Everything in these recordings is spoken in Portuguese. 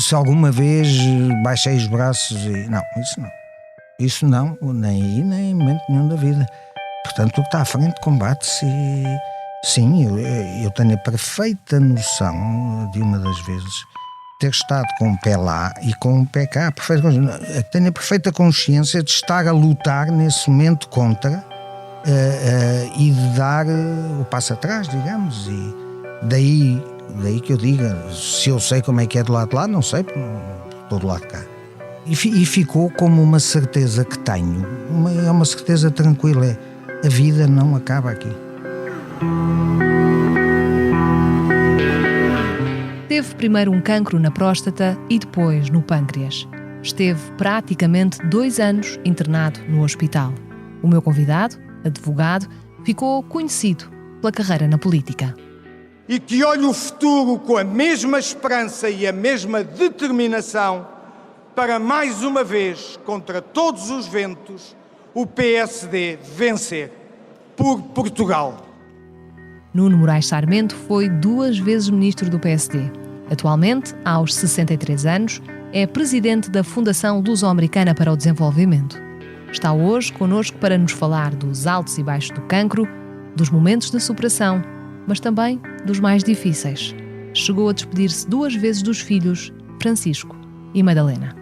se alguma vez baixei os braços e... Não, isso não. Isso não, nem aí, nem em momento nenhum da vida. Portanto, o que está à frente combate-se e... Sim, eu tenho a perfeita noção de uma das vezes ter estado com um pé lá e com um pé cá. Tenho a perfeita consciência de estar a lutar nesse momento contra e de dar o passo atrás, digamos. E daí que eu diga, se eu sei como é que é do lado de lá, não sei, porque estou do lado de cá. E ficou como uma certeza que tenho, é uma certeza tranquila, a vida não acaba aqui. Teve primeiro um cancro na próstata e depois no pâncreas. Esteve praticamente 2 anos internado no hospital. O meu convidado, advogado, ficou conhecido pela carreira na política. E que olhe o futuro com a mesma esperança e a mesma determinação para, mais uma vez, contra todos os ventos, o PSD vencer por Portugal. Nuno Moraes Sarmento foi 2 vezes ministro do PSD. Atualmente, aos 63 anos, é presidente da Fundação Luso-Americana para o Desenvolvimento. Está hoje connosco para nos falar dos altos e baixos do cancro, dos momentos de superação, mas também dos mais difíceis. Chegou a despedir-se 2 vezes dos filhos, Francisco e Madalena.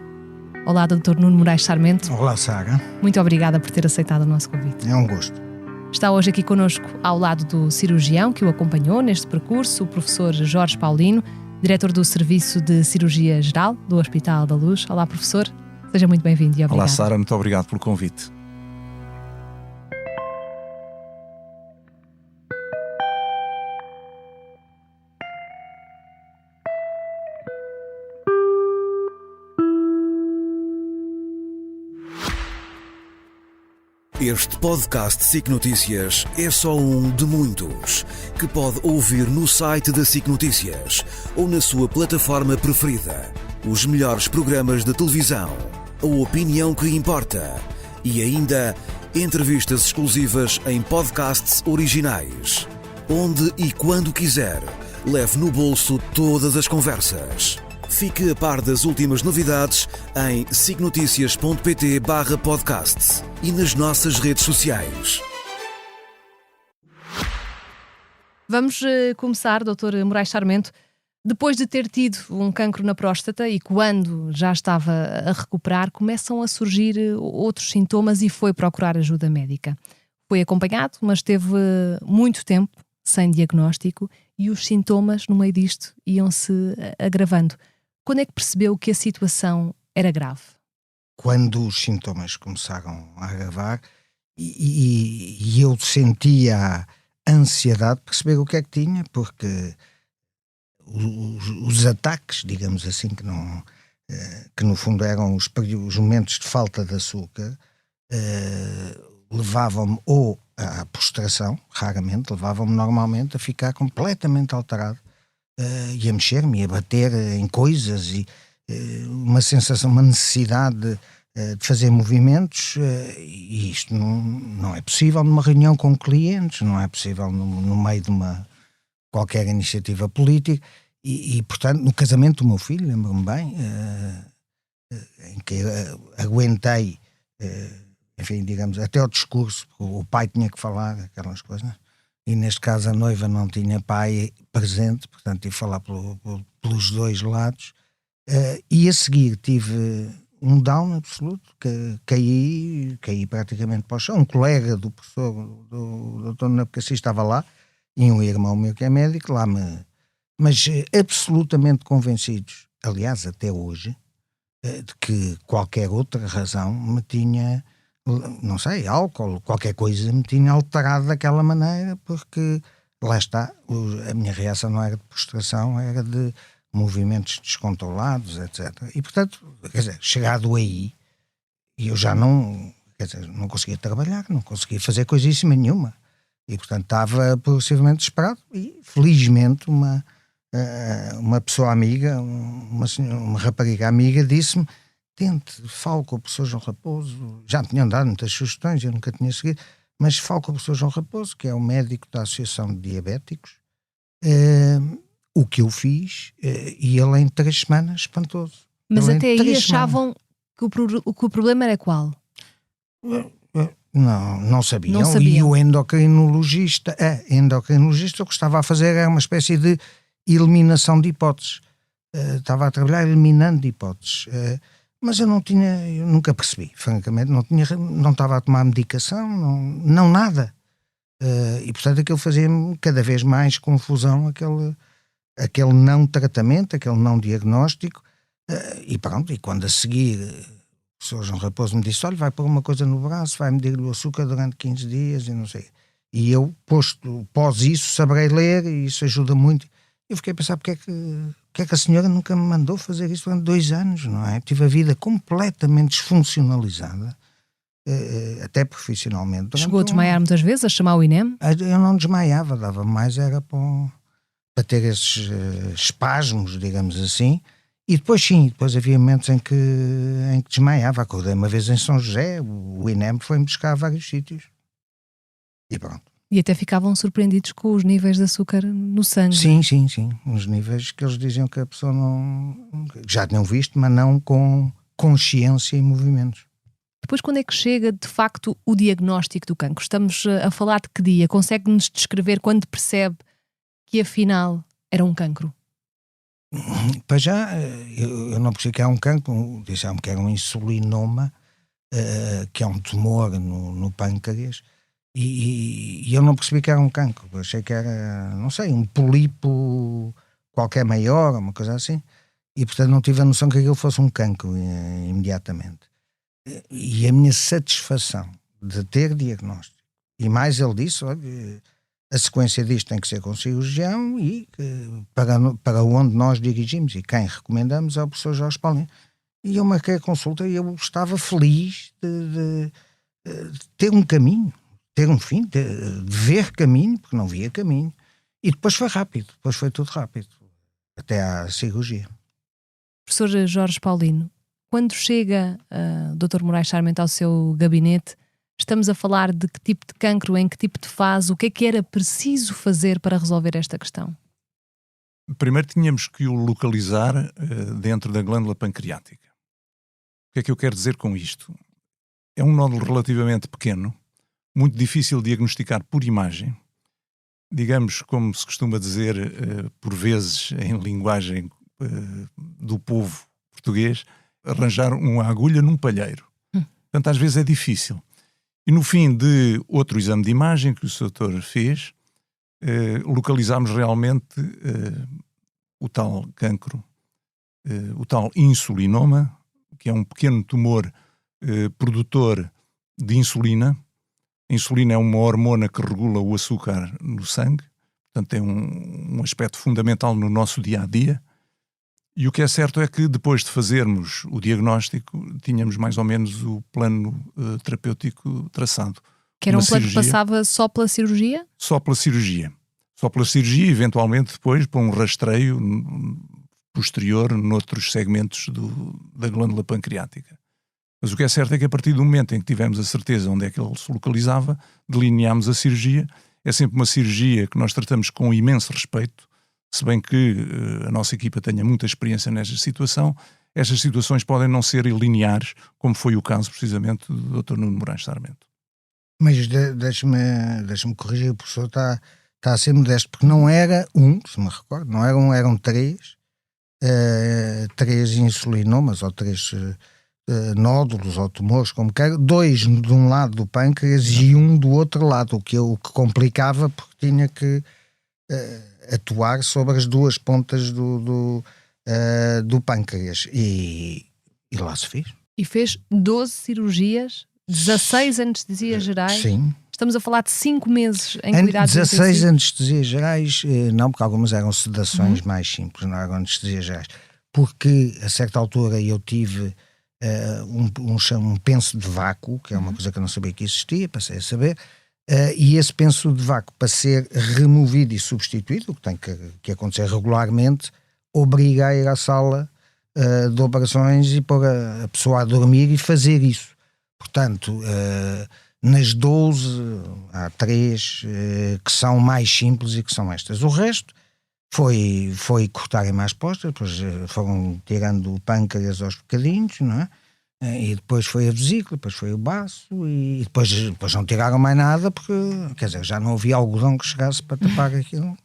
Olá, Dr. Nuno Moraes Sarmento. Olá, Sara. Muito obrigada por ter aceitado o nosso convite. É um gosto. Está hoje aqui connosco, ao lado do cirurgião que o acompanhou neste percurso, o professor Jorge Paulino, diretor do Serviço de Cirurgia Geral do Hospital da Luz. Olá, professor. Seja muito bem-vindo e obrigado. Olá, Sara. Muito obrigado pelo convite. Este podcast SIC Notícias é só um de muitos que pode ouvir no site da SIC Notícias ou na sua plataforma preferida. Os melhores programas de televisão, a opinião que importa e ainda entrevistas exclusivas em podcasts originais. Onde e quando quiser, leve no bolso todas as conversas. Fique a par das últimas novidades em sicnoticias.pt/podcasts e nas nossas redes sociais. Vamos começar, Dr. Moraes Sarmento. Depois de ter tido um cancro na próstata e quando já estava a recuperar, começam a surgir outros sintomas e foi procurar ajuda médica. Foi acompanhado, mas teve muito tempo sem diagnóstico e os sintomas, no meio disto, iam-se agravando. Quando é que percebeu que a situação era grave? Quando os sintomas começaram a agravar e eu sentia a ansiedade de perceber o que é que tinha, porque os ataques, digamos assim, que no fundo eram os momentos de falta de açúcar, levavam-me ou à prostração, raramente, levavam-me normalmente a ficar completamente alterado, e a mexer-me, e a bater em coisas, e uma sensação, uma necessidade de fazer movimentos, e isto não é possível numa reunião com clientes, não é possível no meio de qualquer iniciativa política, e portanto no casamento do meu filho, lembro-me bem, em que aguentei, enfim, digamos, até o discurso, o pai tinha que falar aquelas coisas, e neste caso a noiva não tinha pai presente, portanto tive que falar pelos dois lados, e a seguir tive um down absoluto, que caí praticamente para o chão. Um colega do professor, do Dr. Nabocassi, estava lá, e um irmão meu que é médico, mas absolutamente convencidos, aliás até hoje, de que qualquer outra razão me tinha, não sei, álcool, qualquer coisa me tinha alterado daquela maneira, porque lá está, a minha reação não era de prostração, era de movimentos descontrolados, etc. E portanto, quer dizer, chegado aí, eu já não conseguia trabalhar, não conseguia fazer coisíssima nenhuma, e portanto estava progressivamente desesperado, e felizmente uma pessoa amiga, uma rapariga amiga, disse-me: tente, fale com o professor João Raposo. Já me tinham dado muitas sugestões, eu nunca tinha seguido, mas fale com o professor João Raposo, que é o médico da Associação de Diabéticos, O que eu fiz, e ele em 3 semanas, espantoso. Mas Ele em até aí 3 achavam que o problema era qual? Não sabiam. Não sabiam. E o endocrinologista o que estava a fazer era uma espécie de eliminação de hipóteses. Estava a trabalhar eliminando hipóteses. Mas eu nunca percebi, francamente, não estava a tomar medicação, não nada. E portanto aquilo fazia-me cada vez mais confusão, aquele não tratamento, aquele não diagnóstico. E pronto, e quando a seguir o Sr. João Raposo me disse: olha, vai pôr uma coisa no braço, vai medir-lhe o açúcar durante 15 dias e não sei. E eu, pós isso, saberei ler, e isso ajuda muito. Eu fiquei a pensar porque é que a senhora nunca me mandou fazer isso durante 2 anos, não é? Tive a vida completamente desfuncionalizada, até profissionalmente. Chegou a desmaiar muitas vezes, a chamar o INEM? Eu não desmaiava, dava mais, era para ter esses espasmos, digamos assim. E depois depois havia momentos em que desmaiava. Acordei uma vez em São José, o INEM foi-me buscar a vários sítios. E pronto. E até ficavam surpreendidos com os níveis de açúcar no sangue. Sim. Uns níveis que eles diziam que a pessoa já tinham visto, mas não com consciência e movimentos. Depois, quando é que chega, de facto, o diagnóstico do cancro? Estamos a falar de que dia? Consegue-nos descrever quando percebe que, afinal, era um cancro? Para já, eu não percebi que era um cancro, disseram-me que era um insulinoma, que é um tumor no pâncreas, e eu não percebi que era um cancro. Eu achei que era, não sei, um pólipo qualquer maior, uma coisa assim, e portanto não tive a noção que aquilo fosse um cancro imediatamente. E a minha satisfação de ter diagnóstico, e mais ele disse: olha, a sequência disto tem que ser com cirurgião, e para onde nós dirigimos e quem recomendamos é o professor Jorge Paulino. E eu marquei a consulta e eu estava feliz de ter um caminho, ter um fim, de ver caminho, porque não via caminho. E depois foi rápido, depois foi tudo rápido, até à cirurgia. Professor Jorge Paulino, quando chega o Dr. Moraes Sarmento ao seu gabinete, estamos a falar de que tipo de cancro, em que tipo de fase, o que é que era preciso fazer para resolver esta questão? Primeiro tínhamos que o localizar dentro da glândula pancreática. O que é que eu quero dizer com isto? É um nódulo relativamente pequeno, muito difícil de diagnosticar por imagem. Digamos, como se costuma dizer, por vezes, em linguagem do povo português, arranjar uma agulha num palheiro. Portanto, às vezes é difícil. E no fim de outro exame de imagem que o Sr. Doutor fez, localizámos realmente o tal cancro, o tal insulinoma, que é um pequeno tumor produtor de insulina. A insulina é uma hormona que regula o açúcar no sangue, portanto tem um aspecto fundamental no nosso dia-a-dia. E o que é certo é que depois de fazermos o diagnóstico, tínhamos mais ou menos o plano terapêutico traçado. Que era um plano que passava só pela cirurgia? Só pela cirurgia. Só pela cirurgia e eventualmente depois para um rastreio posterior noutros segmentos da glândula pancreática. Mas o que é certo é que a partir do momento em que tivemos a certeza onde é que ele se localizava, delineámos a cirurgia. É sempre uma cirurgia que nós tratamos com imenso respeito, se bem que a nossa equipa tenha muita experiência nesta situação. Estas situações podem não ser lineares, como foi o caso precisamente do Dr. Nuno Moraes Sarmento. Mas deixa-me corrigir, o professor está a ser modesto, porque não era se me recordo, não eram 3 insulinomas ou 3 nódulos ou tumores, como quer, 2 de um lado do pâncreas e 1 do outro lado, o que complicava, porque tinha que atuar sobre as 2 pontas do pâncreas, e lá se fez. E fez 12 cirurgias, 16 anestesias gerais. Sim. Estamos a falar de 5 meses em cuidados 16 intensivos. anestesias gerais, não, porque algumas eram sedações mais simples, não eram anestesias gerais. Porque a certa altura eu tive um penso de vácuo, que é uma coisa que eu não sabia que existia, passei a saber, e esse penso de vácuo, para ser removido e substituído, o que tem que acontecer regularmente, obriga a ir à sala de operações e pôr a pessoa a dormir e fazer isso. Portanto, nas 12 há 3 que são mais simples e que são estas. O resto foi cortarem-me as postas, depois foram tirando o pâncreas aos bocadinhos, não é? E depois foi a vesícula, depois foi o baço, e depois não tiraram mais nada, porque, quer dizer, já não havia algodão que chegasse para tapar aquilo.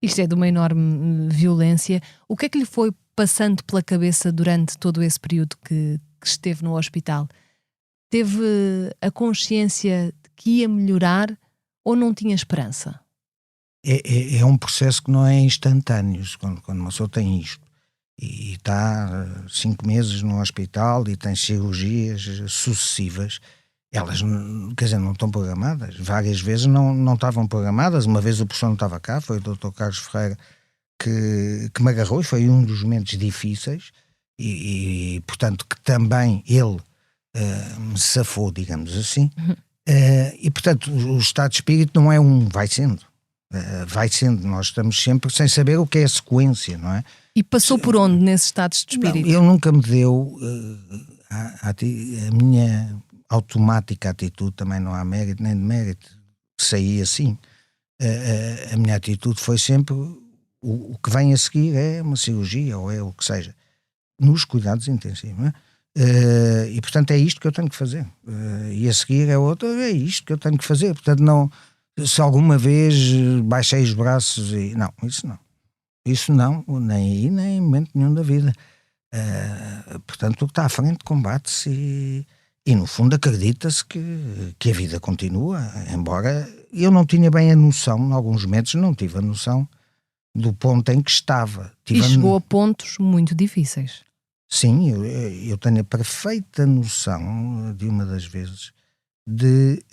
Isto é de uma enorme violência. O que é que lhe foi passando pela cabeça durante todo esse período que esteve no hospital? Teve a consciência de que ia melhorar ou não tinha esperança? É um processo que não é instantâneo, quando uma pessoa tem isto. E está 5 meses no hospital e tem cirurgias sucessivas, elas, quer dizer, não estão programadas. Várias vezes não estavam programadas. Uma vez o professor não estava cá, foi o Dr. Carlos Ferreira que me agarrou, e foi um dos momentos difíceis, e portanto que também ele me safou, digamos assim. E portanto o estado de espírito não é vai sendo. Vai sendo, nós estamos sempre sem saber o que é a sequência, não é? E passou por onde nesses estados de espírito? Ele nunca me deu a minha automática atitude, também não há mérito nem demérito, saí assim. A minha atitude foi sempre o que vem a seguir é uma cirurgia ou é o que seja, nos cuidados intensivos, não é? E portanto é isto que eu tenho que fazer, e a seguir é isto que eu tenho que fazer. Portanto, não, se alguma vez baixei os braços e não, isso não, nem aí, nem em momento nenhum da vida. Portanto, o que está à frente combate-se, e no fundo acredita-se que a vida continua, embora eu não tinha bem a noção, em alguns momentos não tive a noção do ponto em que estava. E chegou a pontos muito difíceis. Sim, eu tenho a perfeita noção, de uma das vezes, de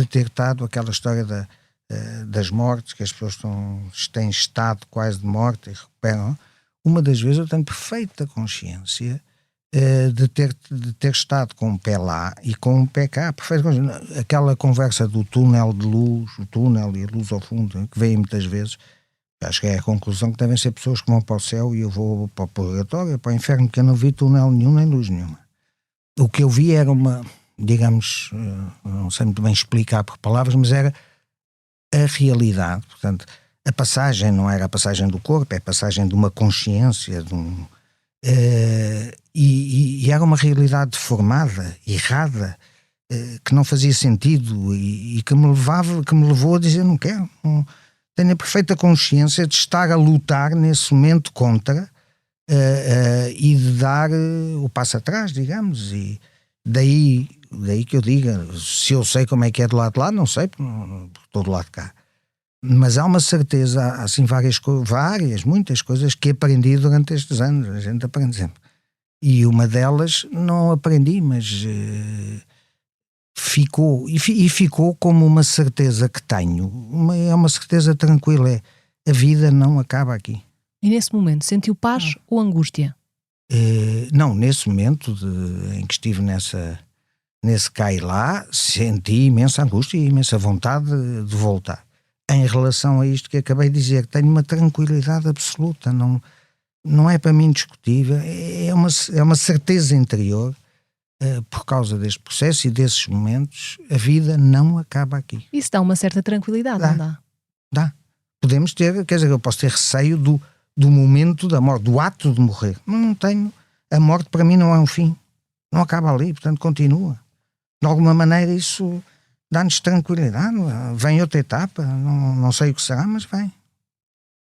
ter estado aquela história das mortes, que as pessoas têm estado quase de morte e recuperam. Uma das vezes eu tenho perfeita consciência de ter estado com um pé lá e com um pé cá. Aquela conversa do túnel de luz, o túnel e a luz ao fundo, que veio muitas vezes, acho que é a conclusão que devem ser pessoas que vão para o céu e eu vou para o purgatório, para o inferno, porque eu não vi túnel nenhum nem luz nenhuma. O que eu vi era uma, digamos, não sei muito bem explicar por palavras, mas era a realidade. Portanto, a passagem não era a passagem do corpo, é a passagem de uma consciência, e era uma realidade deformada, errada, que não fazia sentido e que me levou a dizer não quero. Tenho a perfeita consciência de estar a lutar nesse momento contra e de dar o passo atrás, digamos, e daí que eu diga, se eu sei como é que é do lado de lá, não sei, porque estou do lado de cá. Mas há uma certeza, há assim muitas coisas que aprendi durante estes anos, a gente aprende sempre. E uma delas não aprendi, mas ficou, e ficou como uma certeza que tenho, é uma certeza tranquila, a vida não acaba aqui. E nesse momento sentiu paz ou angústia? Não, nesse momento em que estive nesse cá e lá, senti imensa angústia e imensa vontade de voltar. Em relação a isto que acabei de dizer, tenho uma tranquilidade absoluta, não é para mim discutível, é uma certeza interior. Por causa deste processo e desses momentos, a vida não acaba aqui. Isso dá uma certa tranquilidade, não dá? Dá. Podemos ter, quer dizer, eu posso ter receio do momento da morte, do ato de morrer. Não tenho. A morte para mim não é um fim. Não acaba ali, portanto continua. De alguma maneira isso dá-nos tranquilidade. Vem outra etapa, não sei o que será, mas vem.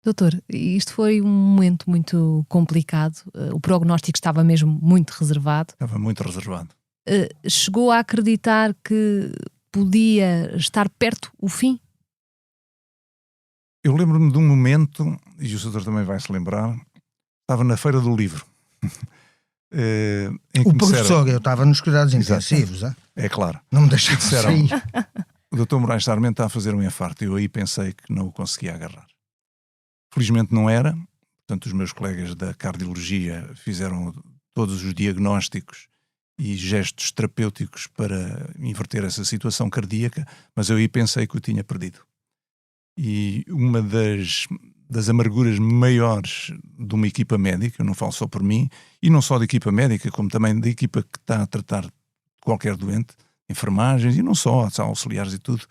Doutor, isto foi um momento muito complicado, o prognóstico estava mesmo muito reservado. Estava muito reservado. Chegou a acreditar que podia estar perto o fim? Eu lembro-me de um momento, e o doutor também vai se lembrar, estava na Feira do Livro. O professor, eu estava nos cuidados intensivos. É claro. Não me deixaram sair. O Dr. Moraes Sarmento está a fazer um infarto, e eu aí pensei que não o conseguia agarrar. Felizmente não era, portanto os meus colegas da cardiologia fizeram todos os diagnósticos e gestos terapêuticos para inverter essa situação cardíaca, mas eu aí pensei que o tinha perdido. E uma das amarguras maiores de uma equipa médica, eu não falo só por mim, e não só da equipa médica, como também da equipa que está a tratar de qualquer doente, enfermagens e não só, auxiliares e tudo,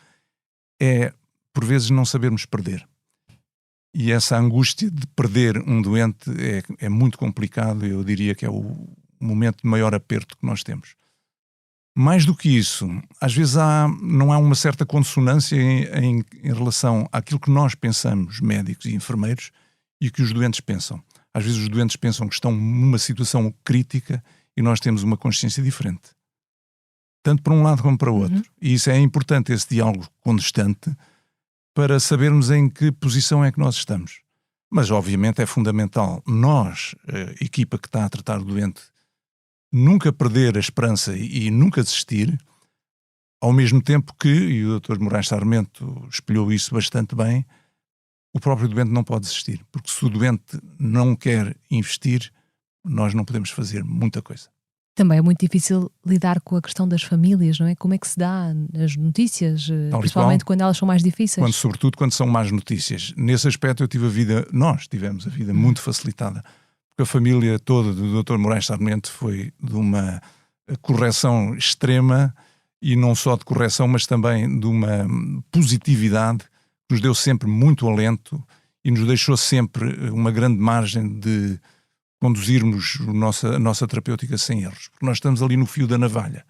é por vezes não sabermos perder. E essa angústia de perder um doente é muito complicado. Eu diria que é o momento de maior aperto que nós temos. Mais do que isso, às vezes não há uma certa consonância em relação àquilo que nós pensamos, médicos e enfermeiros, e o que os doentes pensam. Às vezes os doentes pensam que estão numa situação crítica e nós temos uma consciência diferente. Tanto para um lado como para o outro. E isso é importante, esse diálogo constante, para sabermos em que posição é que nós estamos. Mas, obviamente, é fundamental nós, a equipa que está a tratar o doente, nunca perder a esperança e nunca desistir, ao mesmo tempo que, e o Dr. Moraes Sarmento espelhou isso bastante bem, o próprio doente não pode desistir. Porque se o doente não quer investir, nós não podemos fazer muita coisa. Também é muito difícil lidar com a questão das famílias, não é? Como é que se dá as notícias, principalmente quando elas são mais difíceis? Sobretudo quando são más notícias. Nesse aspecto nós tivemos a vida muito facilitada. Porque a família toda do Dr. Moraes Sarmento foi de uma correção extrema, e não só de correção, mas também de uma positividade que nos deu sempre muito alento e nos deixou sempre uma grande margem de conduzirmos a nossa terapêutica sem erros. Porque nós estamos ali no fio da navalha.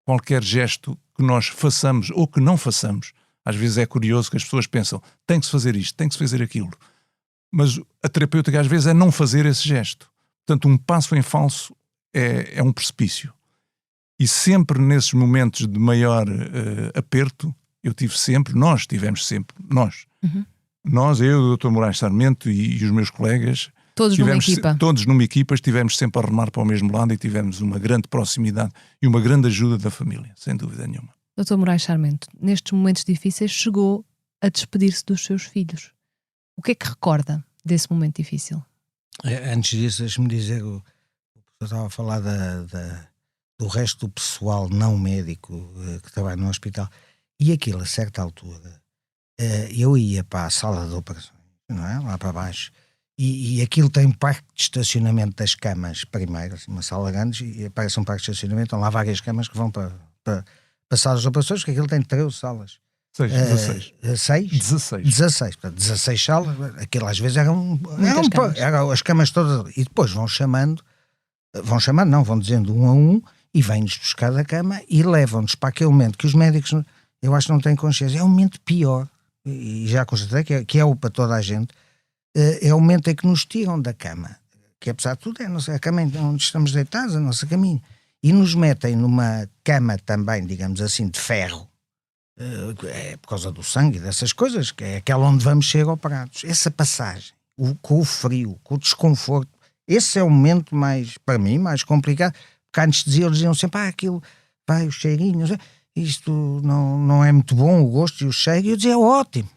Qualquer gesto que nós façamos ou que não façamos, às vezes é curioso que as pessoas pensam, tem que se fazer isto, tem que se fazer aquilo. Mas a terapêutica às vezes é não fazer esse gesto. Portanto, um passo em falso é um precipício. E sempre nesses momentos de maior aperto, nós tivemos sempre, nós, eu, o Dr. Moraes Sarmento e os meus colegas, todos numa equipa, estivemos sempre a remar para o mesmo lado e tivemos uma grande proximidade e uma grande ajuda da família, sem dúvida nenhuma. Dr. Moraes Sarmento, nestes momentos difíceis chegou a despedir-se dos seus filhos. O que é que recorda desse momento difícil? Antes disso, deixe-me dizer, eu estava a falar do resto do pessoal não médico que trabalha no hospital, e aquilo, a certa altura, eu ia para a sala de operações, não é? Lá para baixo, e aquilo tem um parque de estacionamento das camas primeiro, assim, uma sala grande, e aparece um parque de estacionamento, estão lá várias camas que vão para salas de operações, porque aquilo tem 13 salas. 16. Portanto, 16 salas, aquilo às vezes eram as camas todas, e depois vão dizendo um a um, e vêm-nos buscar da cama e levam-nos para aquele momento que os médicos, eu acho que não têm consciência, é o momento pior, e já constatei que é para toda a gente, é o momento em que nos tiram da cama, que apesar de tudo é a cama onde estamos deitados, a nossa caminho, e nos metem numa cama também, digamos assim, de ferro, por causa do sangue e dessas coisas, que é aquela onde vamos ser operados. Essa passagem, com o frio, com o desconforto, esse é o momento mais, para mim, mais complicado, porque a anestesia eles diziam sempre, aquilo, os cheirinhos, isto não é muito bom, o gosto e o cheiro, e eu dizia, é ótimo,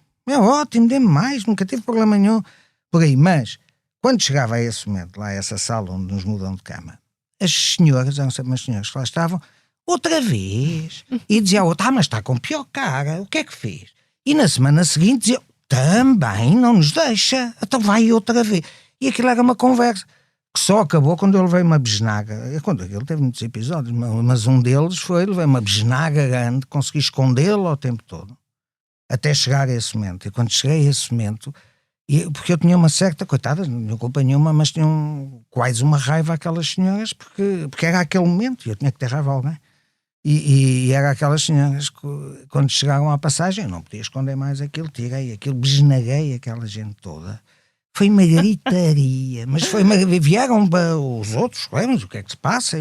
dê-me mais, nunca tive problema nenhum por aí. Mas quando chegava a esse momento, lá a essa sala onde nos mudam de cama, as senhoras, eram sempre umas senhoras que lá estavam, outra vez, e dizia a outra, mas está com pior cara, o que é que fez? E na semana seguinte dizia, também não nos deixa, então vai outra vez. E aquilo era uma conversa que só acabou quando ele veio uma besnaga. Ele teve muitos episódios, mas um deles foi, ele veio uma besnaga grande, consegui escondê-lo ao tempo todo, até chegar a esse momento. E quando cheguei a esse momento, porque eu tinha uma certa, coitada, não tinha culpa nenhuma, mas tinha quase uma raiva àquelas senhoras, porque era aquele momento, e eu tinha que ter raiva a alguém. E era aquelas senhoras que, quando chegaram à passagem, eu não podia esconder mais aquilo, tirei aquilo, besnaguei aquela gente toda. Foi uma gritaria, mas vieram para os outros, mas o que é que se passa?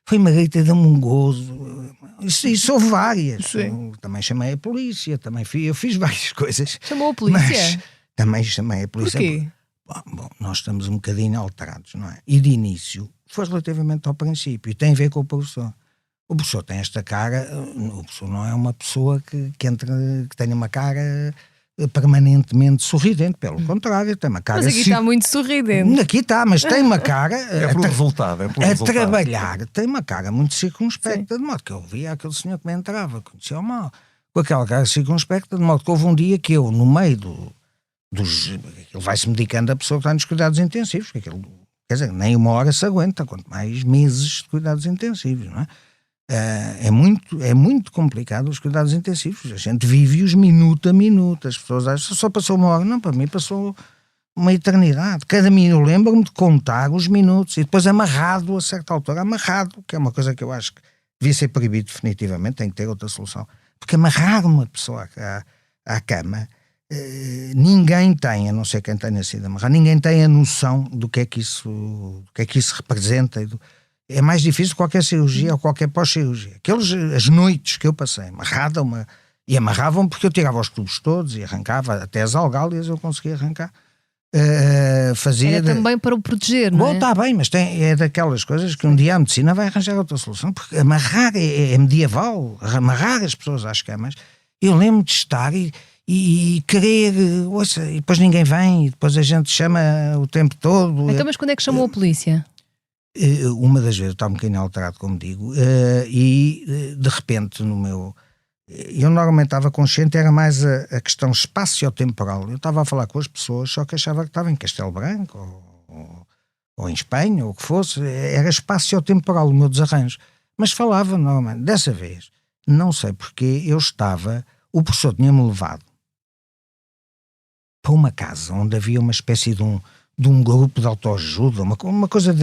Foi uma gritaria de um gozo. Isso houve várias. Também chamei a polícia, eu fiz várias coisas. Chamou a polícia? Mas também chamei a polícia. Porquê? Bom, nós estamos um bocadinho alterados, não é? E de início, foi relativamente ao princípio, e tem a ver com o professor. O professor tem esta cara, o professor não é uma pessoa que tenha uma cara permanentemente sorridente, pelo contrário, tem uma cara... Mas aqui está muito sorridente. Aqui está, mas tem uma cara... É pelo resultado. Trabalhar, tem uma cara muito circunspecta, de modo que eu via aquele senhor que me entrava, conhecia-o mal, com aquela cara circunspecta, de modo que houve um dia que eu, no meio dos... Ele vai-se medicando a pessoa que está nos cuidados intensivos, que aquilo, quer dizer, nem uma hora se aguenta, quanto mais meses de cuidados intensivos, não é? É muito complicado os cuidados intensivos. A gente vive-os minuto a minuto. As pessoas acham que só passou uma hora. Não, para mim passou uma eternidade. Cada minuto, eu lembro-me de contar os minutos e depois amarrado a certa altura, que é uma coisa que eu acho que devia ser proibido definitivamente, tem que ter outra solução. Porque amarrar uma pessoa à cama, ninguém tem, a não ser quem tenha sido amarrado, ninguém tem a noção do que é que isso representa. É mais difícil que qualquer cirurgia ou qualquer pós-cirurgia. As noites que eu passei, e amarravam porque eu tirava os tubos todos e arrancava, até as algálias eu conseguia arrancar. Era também para o proteger, não é? Está bem, mas é daquelas coisas que um dia a medicina vai arranjar outra solução, porque amarrar é medieval, amarrar as pessoas às camas. Eu lembro de estar e querer, ouça, e depois ninguém vem, e depois a gente chama o tempo todo. Então, mas quando é que chamou a polícia? Uma das vezes, estava um bocadinho alterado, como digo, e de repente eu normalmente estava consciente, era mais a questão espaço-temporal. Eu estava a falar com as pessoas, só que achava que estava em Castelo Branco ou em Espanha, ou o que fosse. Era espaço-temporal o meu desarranjo. Mas falava normalmente. Dessa vez, não sei porque, o professor tinha-me levado para uma casa onde havia uma espécie de um grupo de autoajuda, uma coisa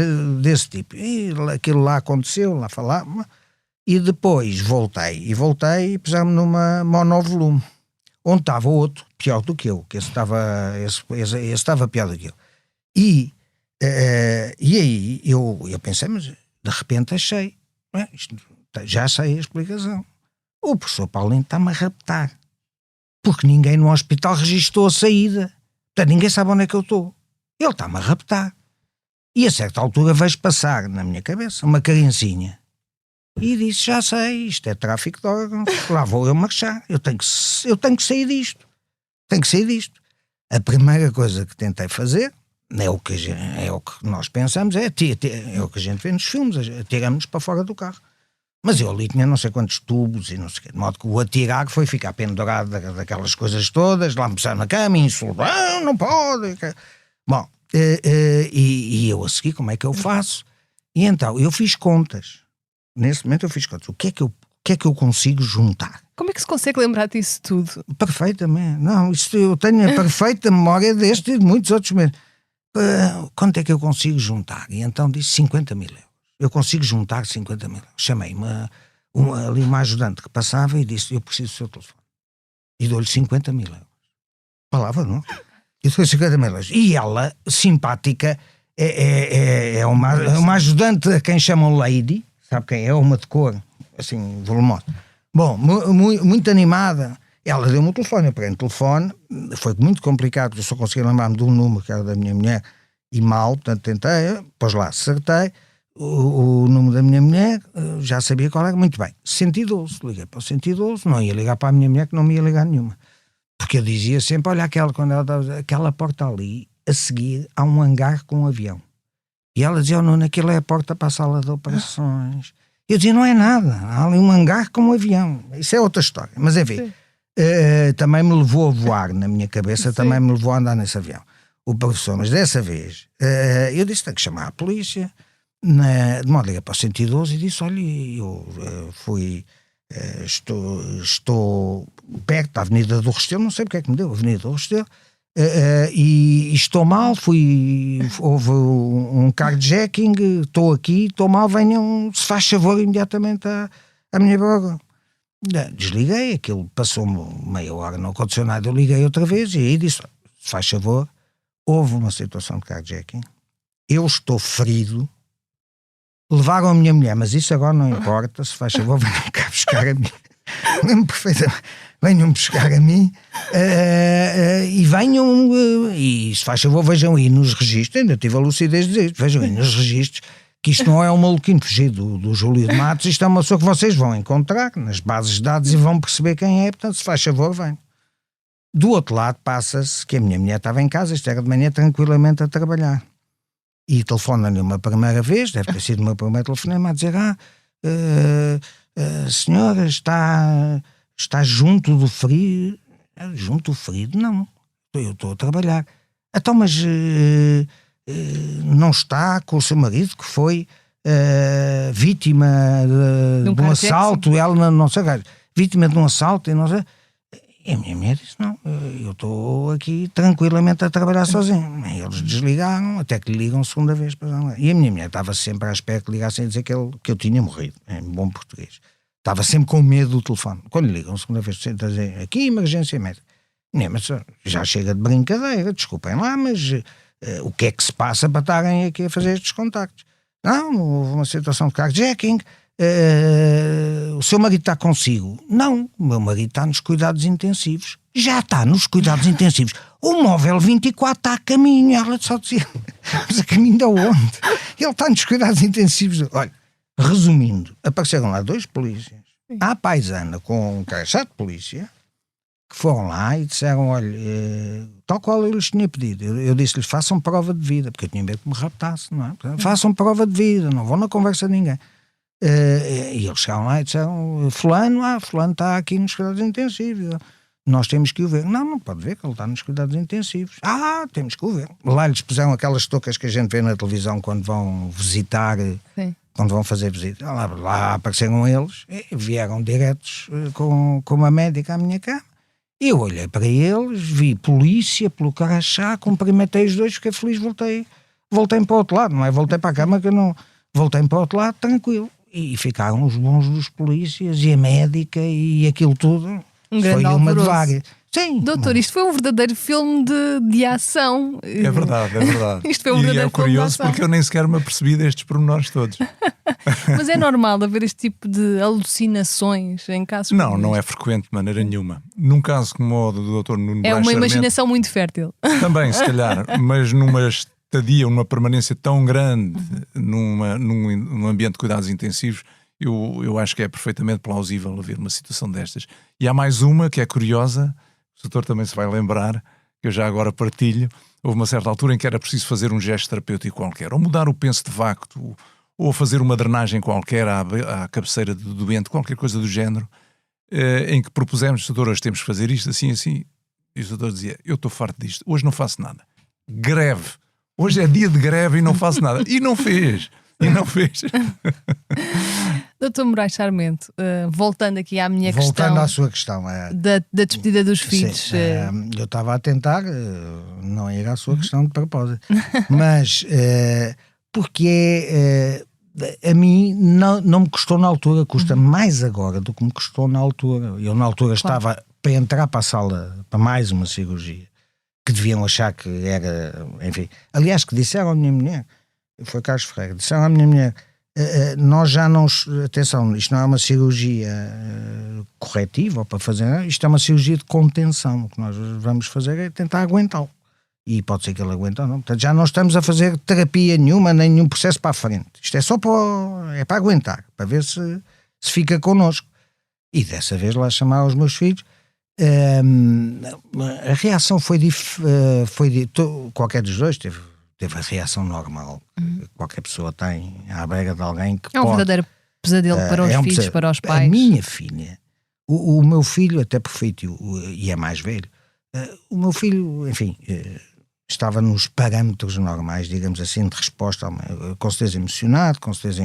desse tipo. E aquilo lá aconteceu, lá falava. E depois voltei e puseram-me numa monovolume, onde estava outro, pior do que eu, que esse estava pior do que eu. E aí eu pensei, mas de repente achei, já sei a explicação. O professor Paulino está-me a raptar, porque ninguém no hospital registou a saída. Portanto, ninguém sabe onde é que eu estou. Ele está-me a raptar. E a certa altura vejo passar na minha cabeça uma criancinha. E disse, já sei, isto é tráfico de órgãos, lá vou eu marchar, eu tenho que sair disto. A primeira coisa que tentei fazer, é o que nós pensamos, é o que a gente vê nos filmes, atiramos-nos para fora do carro. Mas eu ali tinha não sei quantos tubos e não sei o quê, de modo que o atirar foi ficar pendurado daquelas coisas todas, lá me puseram na cama e insultar, não pode. Bom, e eu a seguir, como é que eu faço? E então, eu fiz contas. Nesse momento eu fiz contas. O que é que eu consigo juntar? Como é que se consegue lembrar disso tudo? Perfeitamente. Não, eu tenho a perfeita memória deste e de muitos outros meses. Quanto é que eu consigo juntar? E então disse 50 mil euros. Eu consigo juntar 50 mil euros. Chamei uma ajudante que passava e disse, eu preciso do seu telefone. E dou-lhe 50 mil euros. Palavra, não? E dou-lhe 50 mil euros. E ela, simpática, é uma ajudante a quem chamam Lady. Sabe quem é? Uma de cor, assim, volumosa. Bom, muito animada. Ela deu-me o telefone, eu peguei no telefone, foi muito complicado, porque eu só consegui lembrar-me de um número que era da minha mulher, e mal, portanto tentei, pôs lá, acertei, o número da minha mulher, já sabia qual era, muito bem. 112, liguei para o 112, não ia ligar para a minha mulher, que não me ia ligar nenhuma. Porque eu dizia sempre, olha aquela porta ali, a seguir, há um hangar com um avião. E ela dizia, Nuno, aquilo é a porta para a sala de operações. Eu dizia, não é nada, há ali um hangar com um avião. Isso é outra história. Mas enfim, também me levou a voar na minha cabeça, sim. Também me levou a andar nesse avião. O professor, mas dessa vez, eu disse, tem que chamar a polícia, de modo a ligar para o 112 e disse, olha, eu estou perto da Avenida do Restelo, não sei porque é que me deu, Avenida do Restelo, e estou mal, houve um carjacking, estou aqui, estou mal, venham, se faz favor imediatamente à minha broga. Desliguei, aquilo passou meia hora, não aconteceu nada, eu liguei outra vez e aí disse, se faz favor, houve uma situação de carjacking, eu estou ferido, levaram a minha mulher, mas isso agora não importa, se faz favor, venham cá buscar a mim. Lembro perfeitamente. Venham buscar a mim e venham, e se faz favor, vejam aí nos registros, ainda tive a lucidez de dizer isto, vejam aí nos registros, que isto não é um maluquinho fugido do Júlio de Matos, isto é uma pessoa que vocês vão encontrar nas bases de dados e vão perceber quem é, portanto, se faz favor, venham. Do outro lado, passa-se que a minha mulher estava em casa, isto era de manhã, tranquilamente a trabalhar. E telefona-lhe uma primeira vez, deve ter sido o meu primeiro telefonema, a dizer, a senhora está junto do ferido. Junto do ferido? Não, eu estou a trabalhar. Então, mas não está com o seu marido que foi vítima de um assalto, ela não sei, vítima de um assalto e não sei. E a minha mulher disse, não, eu estou aqui tranquilamente a trabalhar sozinho. Eles desligaram, até que lhe ligam segunda vez. E a minha mulher estava sempre à espera que ligassem a dizer que eu tinha morrido, em bom português. Estava sempre com medo do telefone. Quando lhe ligam segunda vez, a dizer, aqui emergência médica. Mas já chega de brincadeira, desculpem lá, mas o que é que se passa para estarem aqui a fazer estes contactos? Não, houve uma situação de carjacking. O seu marido está consigo? Não, o meu marido está nos cuidados intensivos. Já está nos cuidados intensivos. O móvel 24 está a caminho. Ela só dizia, mas a caminho de onde? Ele está nos cuidados intensivos. Olha, resumindo, apareceram lá 2 polícias à paisana com um crachá de polícia que foram lá e disseram, olha, tal qual eu lhes tinha pedido. Eu disse-lhes, façam prova de vida, porque eu tinha medo que me raptasse, não é? Façam prova de vida, não vão na conversa de ninguém. E eles chegaram lá e disseram, fulano está aqui nos cuidados intensivos, nós temos que o ver. Não pode ver que ele está nos cuidados intensivos. Temos que o ver. Lá lhes puseram aquelas toucas que a gente vê na televisão quando vão visitar, quando vão fazer visita. Lá apareceram eles e vieram diretos com uma médica à minha cama. Eu olhei para eles, vi polícia pelo crachá, cumprimentei os 2, fiquei feliz, voltei para o outro lado, não é? Voltei para a cama que eu não... Voltei para o outro lado, tranquilo. E ficaram os bons dos polícias e a médica e aquilo tudo. Foi uma de várias. Sim. Doutor, isto foi um verdadeiro filme de ação. É verdade, é verdade. Isto foi um verdadeiro filme de curioso ação. porque eu nem sequer me apercebi destes pormenores todos. Mas é normal haver este tipo de alucinações em casos como Não é este? frequente de maneira nenhuma. Num caso como o do Dr. Nuno É Brás uma Sarmento, imaginação muito fértil. também, se calhar, mas numa estadia, uma permanência tão grande num ambiente de cuidados intensivos, eu acho que é perfeitamente plausível haver uma situação destas. E há mais uma que é curiosa, o doutor também se vai lembrar, que eu já agora partilho. Houve uma certa altura em que era preciso fazer um gesto terapêutico qualquer, ou mudar o penso de facto, ou fazer uma drenagem qualquer à cabeceira do doente, qualquer coisa do género, em que propusemos, doutor, hoje temos que fazer isto assim, assim. E o doutor dizia, eu estou farto disto, hoje não faço nada. Greve. Hoje é dia de greve e não faço nada. E não fez. Doutor Moraes Sarmento, voltando aqui à minha questão. Voltando à sua questão. Da despedida dos filhos. Sim, eu estava a tentar não ir à sua questão de propósito. Mas porque a mim não me custou na altura, custa mais agora do que me custou na altura. Eu na altura estava para entrar para a sala para mais uma cirurgia, que deviam achar que era, enfim, aliás, que disseram à minha mulher, foi Carlos Ferreira, disseram à minha mulher, nós já não, atenção, isto não é uma cirurgia corretiva ou para fazer, isto é uma cirurgia de contenção, o que nós vamos fazer é tentar aguentá-lo, e pode ser que ele aguente ou não, portanto já não estamos a fazer terapia nenhuma, nem nenhum processo para a frente, isto é só para aguentar, para ver se fica connosco, e dessa vez lá chamar os meus filhos. A reação foi qualquer dos dois teve a reação normal que qualquer pessoa tem à beira de alguém que um verdadeiro pesadelo para os filhos, para os pais. A minha filha, o meu filho, até por feitio, e é mais velho, o meu filho, enfim, estava nos parâmetros normais, digamos assim, de resposta, com certeza emocionado, com certeza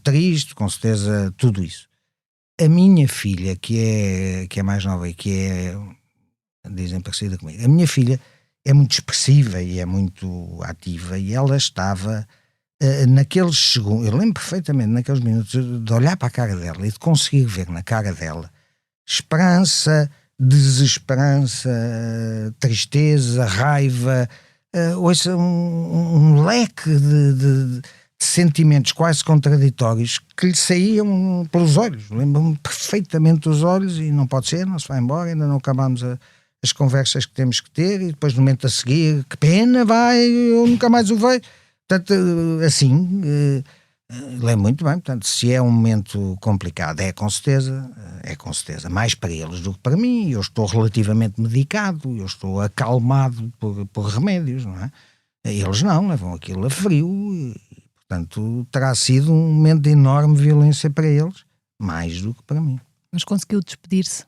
triste, com certeza tudo isso. A minha filha, que é mais nova e que é, dizem, parecida comigo, a minha filha é muito expressiva e é muito ativa, e ela estava naqueles segundos, eu lembro perfeitamente, naqueles minutos, de olhar para a cara dela e de conseguir ver na cara dela esperança, desesperança, tristeza, raiva, ouça, um leque de sentimentos quase contraditórios que lhe saíam pelos olhos. Lembro-me perfeitamente dos olhos, e não pode ser, não se vai embora, ainda não acabámos as conversas que temos que ter, e depois no momento a seguir, que pena, eu nunca mais o vejo. Portanto, assim, lembro muito bem, portanto, se é um momento complicado, é com certeza, mais para eles do que para mim. Eu estou relativamente medicado, eu estou acalmado por remédios, não é? Eles não, levam aquilo a frio, portanto, terá sido um momento de enorme violência para eles, mais do que para mim. Mas conseguiu despedir-se?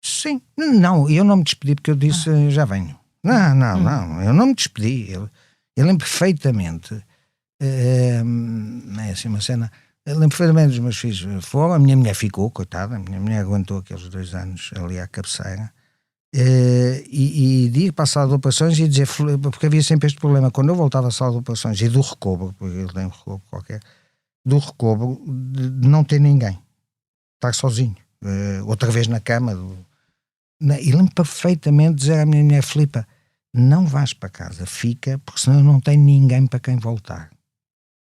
Sim. Não, eu não me despedi porque eu disse, já venho. Não, eu não me despedi. Eu lembro perfeitamente é assim uma cena. Eu lembro perfeitamente dos meus filhos foram, a minha mulher ficou, coitada, a minha mulher aguentou aqueles 2 anos ali à cabeceira. E de ir para a sala de operações e dizer, porque havia sempre este problema, quando eu voltava à sala de operações e do recobro, porque eu tenho um recobro qualquer, do recobro, de não ter ninguém, estar sozinho, outra vez na cama. E lembro perfeitamente dizer à minha mulher, Filipa, não vais para casa, fica, porque senão eu não tenho ninguém para quem voltar.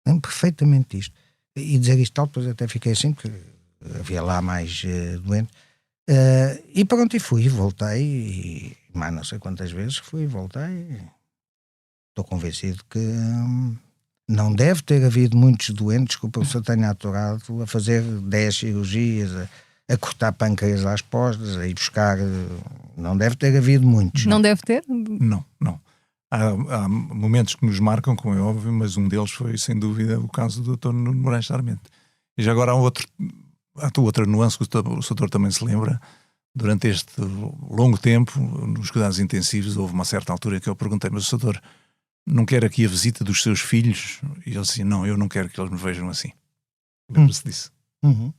Lembro perfeitamente isto. E dizer isto tal, depois até fiquei assim, porque havia lá mais doentes. E pronto, e fui, voltei, e mais não sei quantas vezes fui, voltei. Estou convencido que não deve ter havido muitos doentes que o professor tenha aturado a fazer 10 cirurgias, a cortar pâncreas às postas, a ir buscar. Não deve ter havido muitos. Não deve ter? Não. Há momentos que nos marcam, como é óbvio, mas um deles foi, sem dúvida, o caso do Dr. Nuno Moraes Sarmento. E já agora há outra nuance que o doutor também se lembra. Durante este longo tempo, nos cuidados intensivos, houve uma certa altura que eu perguntei, mas o doutor não quer aqui a visita dos seus filhos? E ele disse, não, eu não quero que eles me vejam assim. Lembra-se disso? Uhum.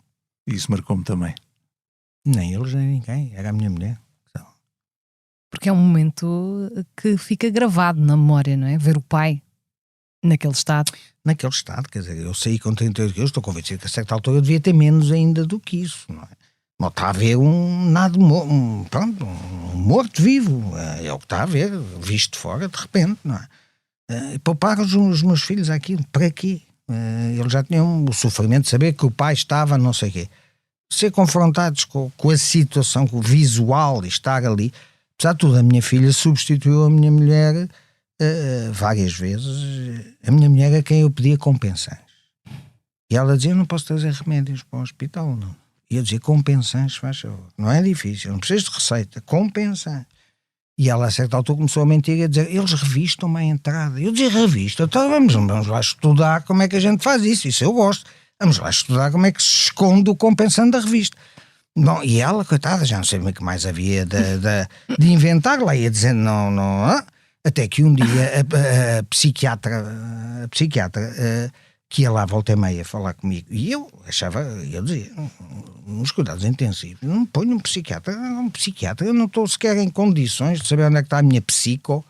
E isso marcou-me também. Nem eles, nem ninguém. Era a minha mulher. Porque é um momento que fica gravado na memória, não é? Ver o pai naquele estado. Naquele estado, quer dizer, eu saí com 38 quilos, estou convencido que a certa altura eu devia ter menos ainda do que isso, não é? Não está a ver um morto-vivo, é o que está a ver, visto de fora, de repente, não é? E poupar os meus filhos aquilo, para quê? Eles já tinham o sofrimento de saber que o pai estava não sei o quê. Ser confrontados com a situação, com o visual e estar ali. Apesar de tudo, a minha filha substituiu a minha mulher várias vezes. A minha mulher a quem eu pedia compensações. E ela dizia, eu não posso trazer remédios para o hospital, não. E eu dizia, compensações, faz favor. Não é difícil, não preciso de receita, compensações. E ela a certa altura começou a mentir e a dizer, eles revistam-me a entrada. Eu dizia, revista? Então vamos lá estudar como é que a gente faz isso eu gosto. Vamos lá estudar como é que se esconde o compensando da revista. Bom, e ela, coitada, já não sei o que mais havia de inventar, lá ia dizendo não, até que um dia a psiquiatra que ia lá volta e meia falar comigo, e eu dizia, nos cuidados intensivos, não me ponho um psiquiatra, eu não estou sequer em condições de saber onde é que está a minha psico,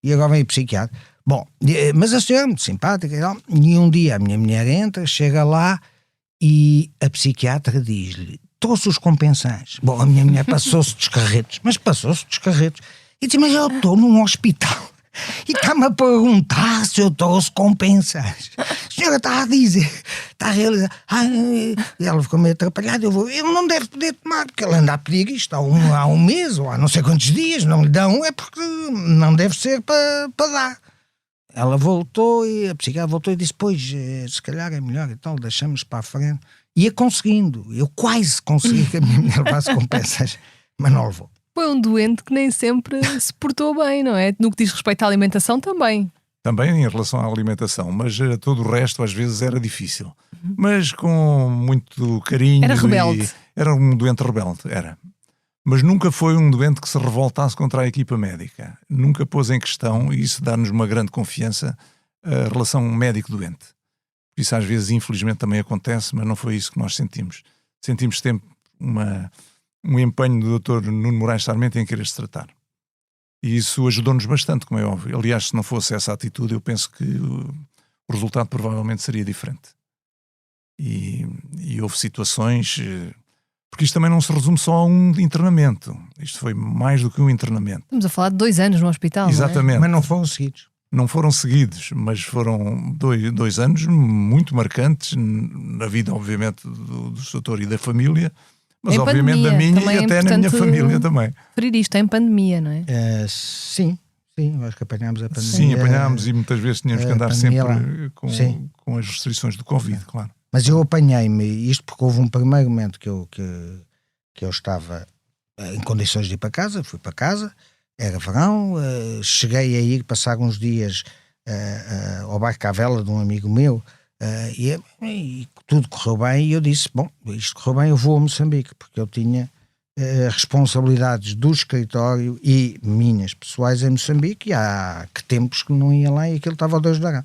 e agora vem o psiquiatra. Bom, mas a senhora é muito simpática, e um dia a minha mulher entra, chega lá, e a psiquiatra diz-lhe, trouxe os compensantes. Bom, a minha mulher passou-se dos carretos, e disse, mas eu estou num hospital e está-me a perguntar se eu trouxe compensantes. A senhora está a dizer, está a realizar. E ela ficou meio atrapalhada. Ele não deve poder tomar, porque ele anda a pedir isto há um mês ou há não sei quantos dias, não lhe dão, é porque não deve ser para dar. Ela voltou e a psiquiatra voltou e disse, pois, se calhar é melhor e tal, deixamos para a frente. Ia conseguindo, eu quase consegui que a minha mulher levasse compensações, mas não levou. Foi um doente que nem sempre se portou bem, não é? No que diz respeito à alimentação também. Também em relação à alimentação, mas todo o resto às vezes era difícil. Mas com muito carinho. Era rebelde. Era um doente rebelde, era. Mas nunca foi um doente que se revoltasse contra a equipa médica. Nunca pôs em questão, e isso dá-nos uma grande confiança, a relação médico-doente. Isso às vezes, infelizmente, também acontece, mas não foi isso que nós sentimos. Sentimos sempre um empenho do Dr. Nuno Moraes Sarmento em querer se tratar. E isso ajudou-nos bastante, como é óbvio. Aliás, se não fosse essa atitude, eu penso que o resultado provavelmente seria diferente. E houve situações... Porque isto também não se resume só a um internamento. Isto foi mais do que um internamento. Estamos a falar de 2 anos no hospital, exatamente. Não é? Mas não foram seguidos. Não foram seguidos, mas foram 2 anos muito marcantes na vida, obviamente, do doutor e da família, mas em obviamente pandemia, da minha também e até na minha família também. Referir isto em pandemia, não é? Sim, acho que apanhámos a pandemia. Sim, apanhámos e muitas vezes tínhamos que andar sempre com as restrições do Covid, claro. Mas eu apanhei-me, isto porque houve um primeiro momento que eu estava em condições de ir para casa, fui para casa, era verão, cheguei a ir passar uns dias ao Barco à Vela de um amigo meu, e tudo correu bem, e eu disse, bom, isto correu bem, eu vou a Moçambique, porque eu tinha responsabilidades do escritório e minhas pessoais em Moçambique, e há que tempos que não ia lá e aquilo estava ao Deus dará.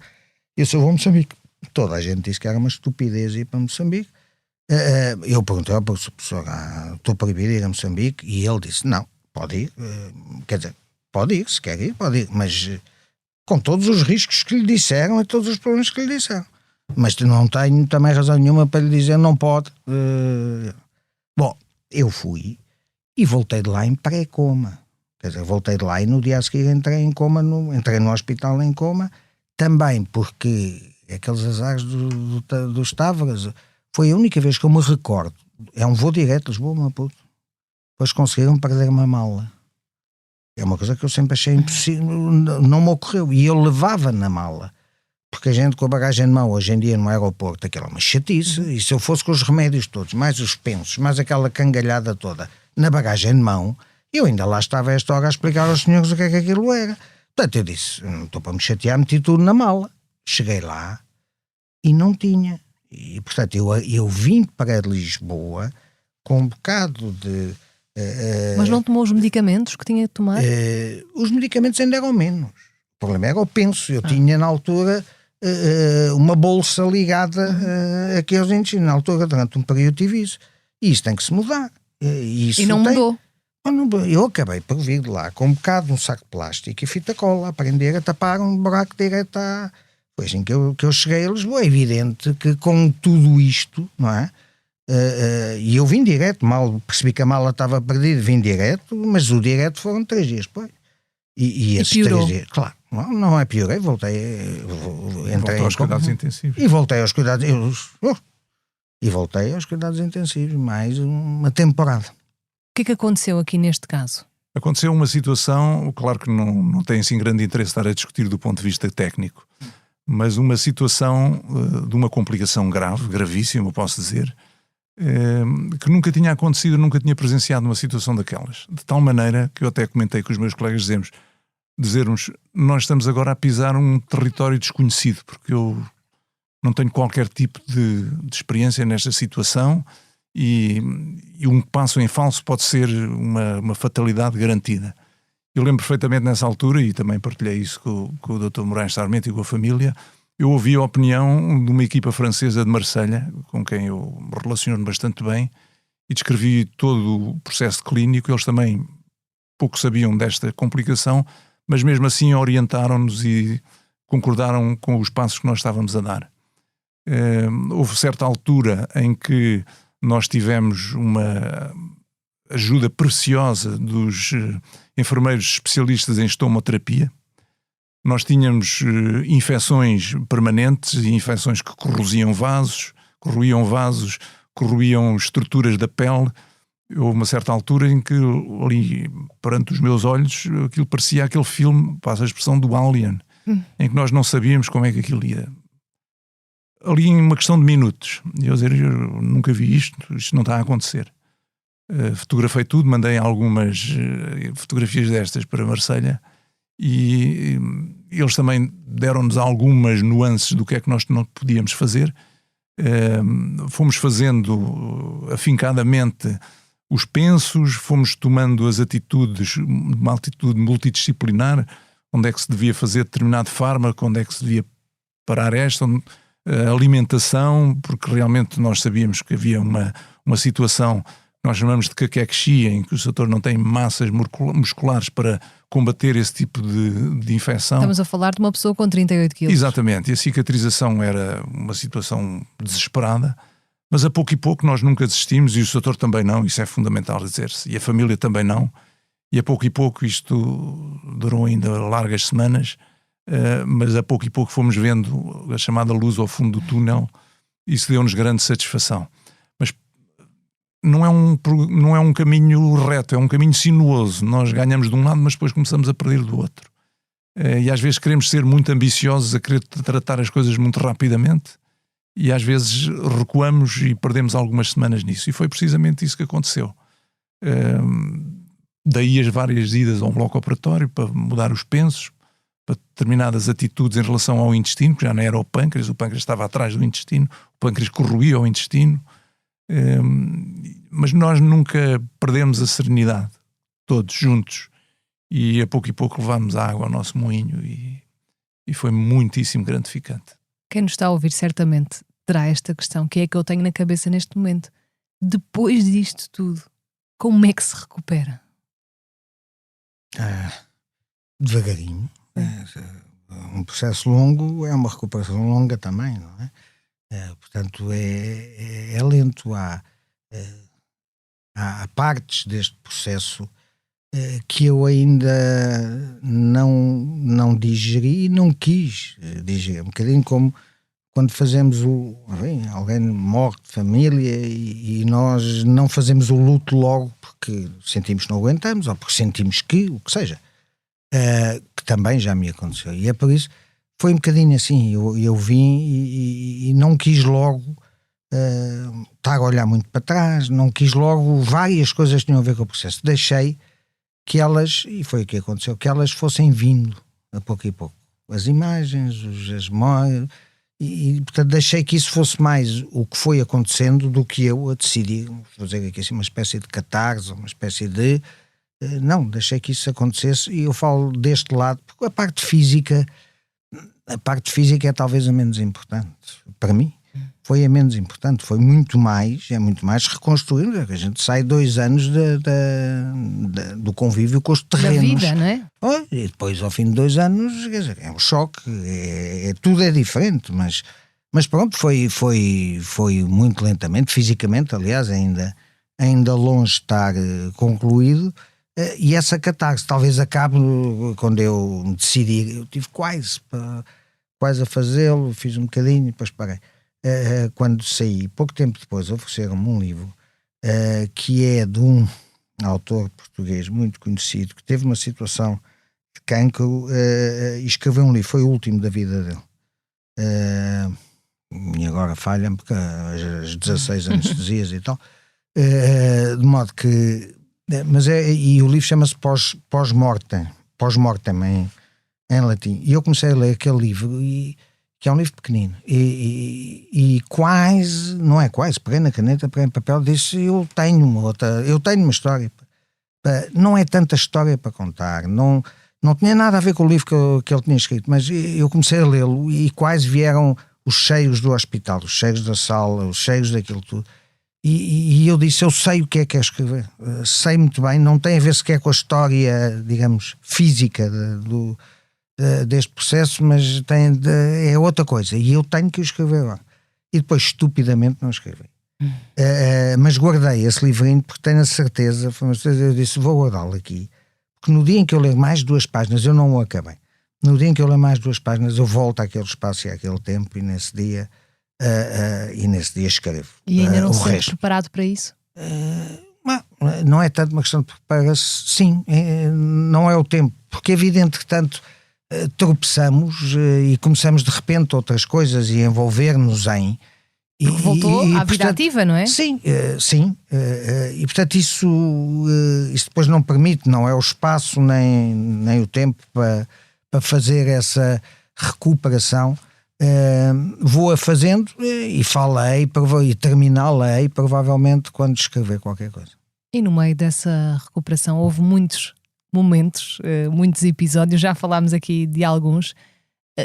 Eu só vou a Moçambique. Toda a gente disse que era uma estupidez ir para Moçambique. Eu perguntei ao professor, estou proibido de ir a Moçambique? E ele disse, não, pode ir. Quer dizer, pode ir, se quer ir, pode ir. Mas com todos os riscos que lhe disseram e todos os problemas que lhe disseram. Mas não tenho também razão nenhuma para lhe dizer não pode. Bom, eu fui e voltei de lá em pré-coma. Quer dizer, voltei de lá e no dia a seguir entrei em coma, entrei no hospital em coma, também porque aqueles azares dos Távaras, foi a única vez que eu me recordo, é um voo direto, Lisboa-Maputo, depois conseguiram perder uma mala. É uma coisa que eu sempre achei impossível, não me ocorreu, e eu levava na mala, porque a gente com a bagagem de mão, hoje em dia no aeroporto, aquela é uma chatice, e se eu fosse com os remédios todos, mais os pensos, mais aquela cangalhada toda, na bagagem de mão, eu ainda lá estava a esta hora a explicar aos senhores o que é que aquilo era. Portanto, eu disse, não estou para me chatear, meti tudo na mala. Cheguei lá e não tinha. E, portanto, eu vim para Lisboa com um bocado de... Mas não tomou os medicamentos que tinha de tomar? Os medicamentos ainda eram menos. O problema era o penso. Eu tinha, na altura, uma bolsa ligada aqui aos intestinos. Na altura, durante um período, tive isso. E isso tem que se mudar. E não mudou? Eu acabei por vir de lá com um bocado de um saco de plástico e fita cola, aprender a tapar um buraco direto à... Foi assim que eu cheguei a Lisboa. É evidente que com tudo isto, não é? E eu vim direto, mal percebi que a mala estava perdida, vim direto, mas o direto foram 3 dias depois. E esses piorou? 3 dias, claro, não é piorei, entrei aos cuidados intensivos. E voltei aos cuidados intensivos, mais uma temporada. O que é que aconteceu aqui neste caso? Aconteceu uma situação, claro que não tem assim grande interesse estar a discutir do ponto de vista técnico, mas uma situação de uma complicação grave, gravíssima, posso dizer, que nunca tinha acontecido, nunca tinha presenciado uma situação daquelas. De tal maneira que eu até comentei com os meus colegas, dizermos, nós estamos agora a pisar um território desconhecido, porque eu não tenho qualquer tipo de experiência nesta situação. E um passo em falso pode ser uma fatalidade garantida. Eu lembro perfeitamente nessa altura, e também partilhei isso com o Dr. Moraes Sarmento e com a família, eu ouvi a opinião de uma equipa francesa de Marselha, com quem eu me relaciono bastante bem, e descrevi todo o processo clínico. Eles também pouco sabiam desta complicação, mas mesmo assim orientaram-nos e concordaram com os passos que nós estávamos a dar. Houve certa altura em que nós tivemos uma ajuda preciosa dos enfermeiros especialistas em estomoterapia. Nós tínhamos infecções permanentes e infecções que corroíam vasos, corroíam estruturas da pele. Houve uma certa altura em que ali, perante os meus olhos, aquilo parecia aquele filme, passa a expressão, do Alien, em que nós não sabíamos como é que aquilo ia. Ali em uma questão de minutos. Eu nunca vi isto não está a acontecer. Fotografei tudo, mandei algumas fotografias destas para Marselha e eles também deram-nos algumas nuances do que é que nós não podíamos fazer. Fomos fazendo afincadamente os pensos, fomos tomando as atitudes, uma atitude multidisciplinar, onde é que se devia fazer determinado fármaco, onde é que se devia parar esta, a alimentação, porque realmente nós sabíamos que havia uma situação que nós chamamos de caquexia, em que o setor não tem massas musculares para combater esse tipo de infecção. Estamos a falar de uma pessoa com 38 quilos. Exatamente, e a cicatrização era uma situação desesperada, mas a pouco e pouco nós nunca desistimos, e o setor também não, isso é fundamental dizer-se, e a família também não, e a pouco e pouco isto durou ainda largas semanas, mas a pouco e pouco fomos vendo a chamada luz ao fundo do túnel, e isso deu-nos grande satisfação. Mas não é um caminho reto, é um caminho sinuoso. Nós ganhamos de um lado, mas depois começamos a perder do outro. E às vezes queremos ser muito ambiciosos, a querer tratar as coisas muito rapidamente, e às vezes recuamos e perdemos algumas semanas nisso. E foi precisamente isso que aconteceu. Daí as várias idas ao bloco operatório para mudar os pensos, para determinadas atitudes em relação ao intestino, que já não era o pâncreas estava atrás do intestino, o pâncreas corroía o intestino, mas nós nunca perdemos a serenidade, todos juntos, e a pouco e pouco levámos a água ao nosso moinho, e foi muitíssimo gratificante. Quem nos está a ouvir certamente terá esta questão, que é a que eu tenho na cabeça neste momento. Depois disto tudo, como é que se recupera? Devagarinho. Um processo longo é uma recuperação longa também, não é? Portanto, é lento. Há partes deste processo que eu ainda não digeri e não quis digerir. Um bocadinho como quando fazemos alguém morre de família e nós não fazemos o luto logo porque sentimos que não aguentamos ou porque sentimos o que seja. Que também já me aconteceu. E é por isso, foi um bocadinho assim, eu vim e não quis logo estar a olhar muito para trás, não quis logo várias coisas que tinham a ver com o processo. Deixei que elas, e foi o que aconteceu, que elas fossem vindo a pouco e pouco. As imagens, as memórias, e portanto deixei que isso fosse mais o que foi acontecendo do que eu a decidir fazer aqui assim uma espécie de catarse, uma espécie de... Não, deixei que isso acontecesse e eu falo deste lado, porque a parte física é talvez a menos importante, para mim. Foi a menos importante, é muito mais reconstruir. A gente sai 2 anos do convívio com os terrenos. Da vida, não é? E depois, ao fim de 2 anos, quer dizer, é um choque, tudo é diferente, mas pronto, foi muito lentamente, fisicamente, aliás, ainda longe de estar concluído. E essa catarse talvez acabe quando eu me decidi. Eu tive quase a fazê-lo, fiz um bocadinho e depois parei. Quando saí, pouco tempo depois, ofereceram-me um livro que é de um autor português muito conhecido que teve uma situação de cancro e escreveu um livro, foi o último da vida dele. E agora falha-me porque as 16 anestesias e tal, de modo que... e o livro chama-se Pós-Mortem em latim. E eu comecei a ler aquele livro, que é um livro pequenino, e quase, não é quase, peguei na caneta, peguei em papel, disse, eu tenho uma história. Não é tanta história para contar, não tinha nada a ver com o livro que ele tinha escrito, mas eu comecei a lê-lo e quase vieram os cheiros do hospital, os cheiros da sala, os cheiros daquilo tudo. E eu disse, eu sei o que é escrever, sei muito bem, não tem a ver sequer com a história, digamos, física deste processo, mas é outra coisa, e eu tenho que o escrever lá. E depois, estupidamente, não escrevi. Mas guardei esse livrinho porque tenho a certeza, eu disse, vou guardá-lo aqui, porque no dia em que eu ler mais 2 páginas, eu não o acabei, no dia em que eu ler mais 2 páginas, eu volto àquele espaço e àquele tempo, e nesse dia escrevo. E ainda não se sente preparado para isso? Não é tanto uma questão de preparar-se, sim, não é o tempo, porque é evidente que tanto tropeçamos e começamos de repente outras coisas e envolver-nos em... Porque voltou à vida ativa, não é? Sim, e portanto isso depois não permite, não é o espaço nem o tempo para fazer essa recuperação. Vou-a fazendo e falei e terminá-la provavelmente quando escrever qualquer coisa. E no meio dessa recuperação houve muitos momentos, muitos episódios, já falámos aqui de alguns,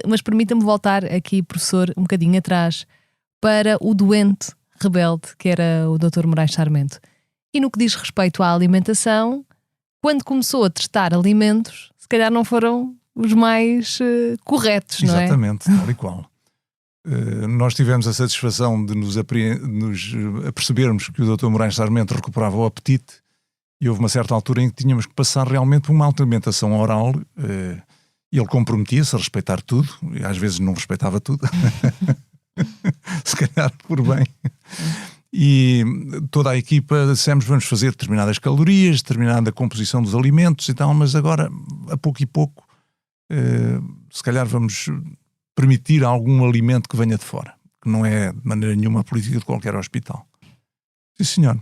mas permita-me voltar aqui, professor, um bocadinho atrás, para o doente rebelde que era o Dr. Moraes Sarmento. E no que diz respeito à alimentação, quando começou a testar alimentos, se calhar não foram os mais corretos, não é? Exatamente, tal e qual. Nós tivemos a satisfação de nos apercebermos que o Dr. Moraes Sarmento recuperava o apetite, e houve uma certa altura em que tínhamos que passar realmente por uma alimentação oral. Ele comprometia-se a respeitar tudo, e às vezes não respeitava tudo, se calhar por bem. E toda a equipa dissemos, vamos fazer determinadas calorias, determinada composição dos alimentos e tal, mas agora, a pouco e pouco, se calhar vamos permitir algum alimento que venha de fora, que não é de maneira nenhuma a política de qualquer hospital. Sim, senhor.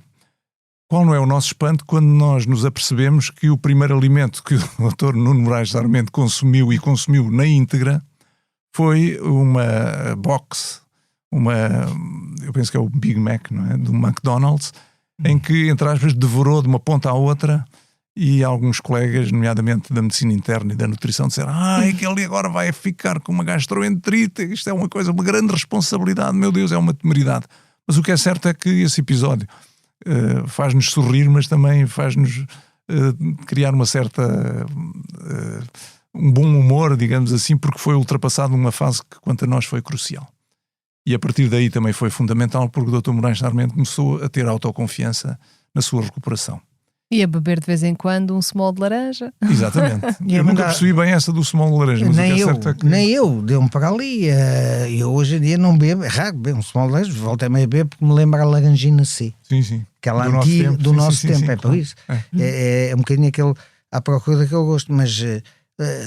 Qual não é o nosso espanto quando nós nos apercebemos que o primeiro alimento que o Dr. Nuno Moraes Sarmento consumiu na íntegra foi uma box, eu penso que é o Big Mac, não é? Do McDonald's, em que, entre aspas, devorou de uma ponta à outra e alguns colegas, nomeadamente da medicina interna e da nutrição, disseram: aquele agora vai ficar com uma gastroenterite, isto é uma grande responsabilidade, meu Deus, é uma temeridade. Mas o que é certo é que esse episódio faz-nos sorrir, mas também faz-nos criar uma certa um bom humor, digamos assim, porque foi ultrapassado numa fase que quanto a nós foi crucial. E a partir daí também foi fundamental, porque o Dr. Moraes Sarmento começou a ter autoconfiança na sua recuperação. E a beber de vez em quando um small de laranja. Exatamente. Eu nunca percebi bem essa do small de laranja, mas nem o que é eu, certo é que... Nem eu, deu-me para ali. Eu hoje em dia não bebo, é raro beber um small de laranja, voltei a beber porque me lembra a laranjina C. Sim. Aquela antiga do nosso tempo, é por isso. É um bocadinho aquele, à procura daquele gosto, mas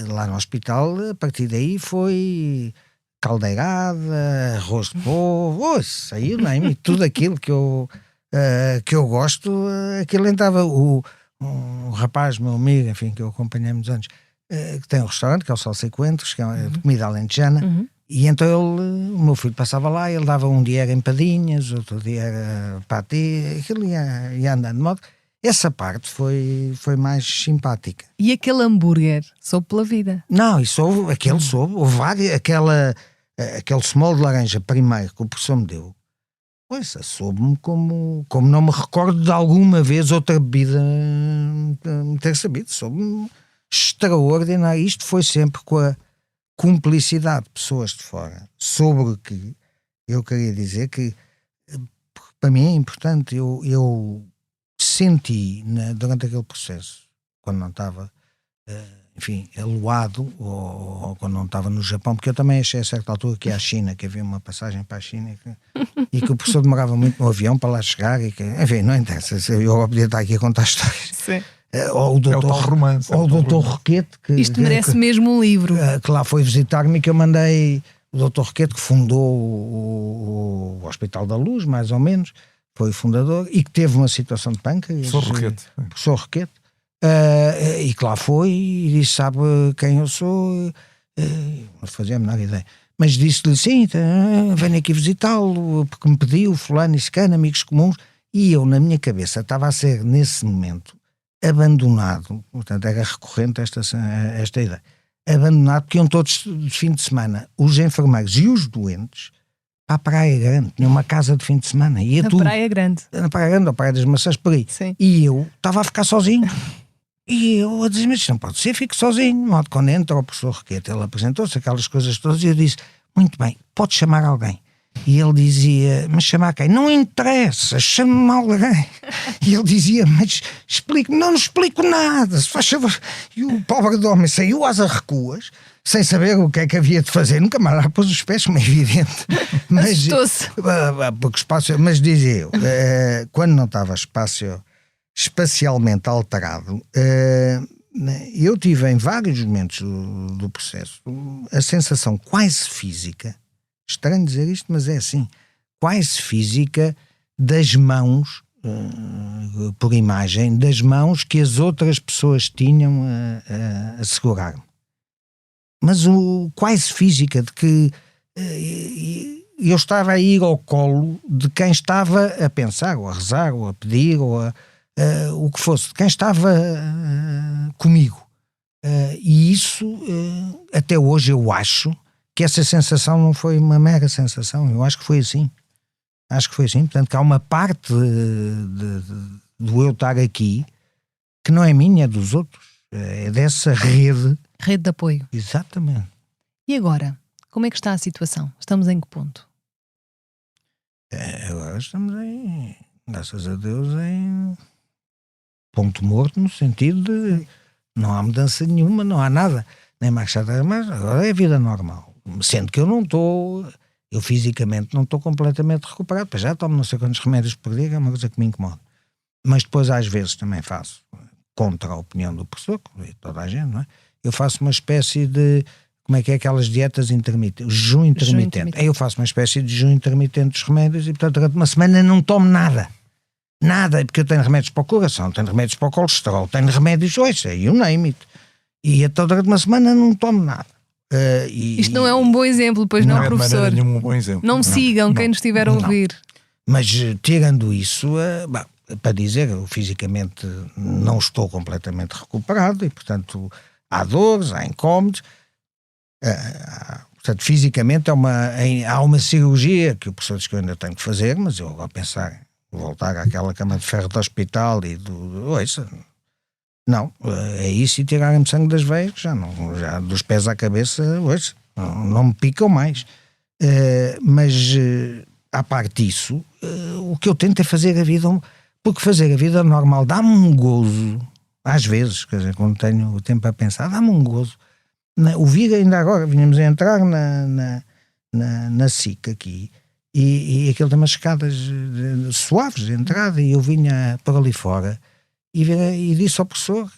lá no hospital, a partir daí foi caldeirada, arroz de polvo, saiu, nem tudo aquilo que eu gosto, aquilo entrava. Um rapaz, meu amigo, enfim, que eu acompanhei há muitos anos, que tem um restaurante, que é o Salsa e Coentros, que é de comida alentejana, e então o meu filho passava lá, ele dava um dia era empadinhas, outro dia era patê, aquilo ia andando de modo. Essa parte foi mais simpática. E aquele hambúrguer, soube pela vida? Não, isso soube, houve várias, aquele small de laranja primeiro que o professor me deu, pois, soube-me como não me recordo de alguma vez outra bebida me ter sabido, soube-me extraordinário. Isto foi sempre com a cumplicidade de pessoas de fora, sobre o que eu queria dizer que para mim é importante. Eu senti durante aquele processo, quando não estava enfim, aloado, ou quando não estava no Japão, porque eu também achei a certa altura que ia à China, que havia uma passagem para a China e que o professor demorava muito no avião para lá chegar, e que, enfim, não interessa, eu podia estar aqui a contar histórias. Sim. Ou o doutor Roquete, isto merece mesmo um livro, que lá foi visitar-me, que eu mandei o doutor Roquete, que fundou o Hospital da Luz, mais ou menos, foi o fundador, e que teve uma situação de pâncreas. Professor Roquete. E que lá foi e disse: sabe quem eu sou? Não fazia a menor ideia, mas disse-lhe: sim, venho aqui visitá-lo porque me pediu fulano e cicano, amigos comuns. E eu, na minha cabeça, estava a ser nesse momento abandonado, portanto era recorrente esta ideia, abandonado, porque iam todos de fim de semana, os enfermeiros e os doentes, para a Praia Grande, tinha uma casa de fim de semana. Praia Grande, na Praia Grande, ou Praia das Maçãs, por aí. Sim. E eu estava a ficar sozinho. E eu a dizer: mas isto não pode ser, fico sozinho. De modo, quando entra o professor Roquete, ele apresentou-se aquelas coisas todas, e eu disse: muito bem, pode chamar alguém. E ele dizia: mas chamar quem? Não interessa, chame-me alguém. E ele dizia: mas explique-me. Não explico nada, se faz favor. E o pobre do homem saiu às arrecuas, sem saber o que é que havia de fazer, nunca mais lá pôs os pés, como é evidente. Mas, porque espaço, mas dizia eu, quando não estava espacialmente alterado, eu tive em vários momentos do processo a sensação quase física, estranho dizer isto, mas é assim, quase física, das mãos, por imagem, das mãos que as outras pessoas tinham a segurar-me. Mas quase física, de que eu estava a ir ao colo de quem estava a pensar, ou a rezar, ou a pedir, ou o que fosse, de quem estava comigo. E isso, até hoje, eu acho que essa sensação não foi uma mera sensação. Eu acho que foi assim. Portanto, que há uma parte do eu estar aqui que não é minha, é dos outros. É dessa rede. Rede de apoio. Exatamente. E agora? Como é que está a situação? Estamos em que ponto? Agora estamos graças a Deus, em ponto morto, no sentido de não há mudança nenhuma, não há nada, nem marcha atrás, mas agora é vida normal. Sendo que eu fisicamente não estou completamente recuperado, pois já tomo não sei quantos remédios por dia, que é uma coisa que me incomoda. Mas depois às vezes também faço, contra a opinião do professor, toda a gente, não é? Eu faço uma espécie de, como é que é aquelas dietas intermitentes, jejum intermitente. Aí eu faço uma espécie de jejum intermitente dos remédios e portanto durante uma semana não tomo nada, porque eu tenho remédios para o coração, tenho remédios para o colesterol, tenho remédios, you name it. E então durante uma semana não tomo nada. Isto não é um bom exemplo, pois não, professor? Não é um bom exemplo. Não me sigam, quem nos estiver a ouvir. Mas tirando isso, para dizer, eu fisicamente não estou completamente recuperado e, portanto, há dores, há incómodos. Portanto, fisicamente há uma cirurgia que o professor diz que eu ainda tenho que fazer, mas eu, ao pensar em voltar àquela cama de ferro do hospital e não, é isso, e tirarem-me sangue das veias, já dos pés à cabeça, não me picam mais. Mas, à parte disso, o que eu tento é fazer a vida, porque fazer a vida normal dá-me um gozo, às vezes, quer dizer, quando tenho o tempo a pensar, dá-me um gozo. O vir ainda agora, vinhamos a entrar na SIC aqui, e aquilo tem umas escadas suaves de entrada, e eu vinha para ali fora, e disse ao professor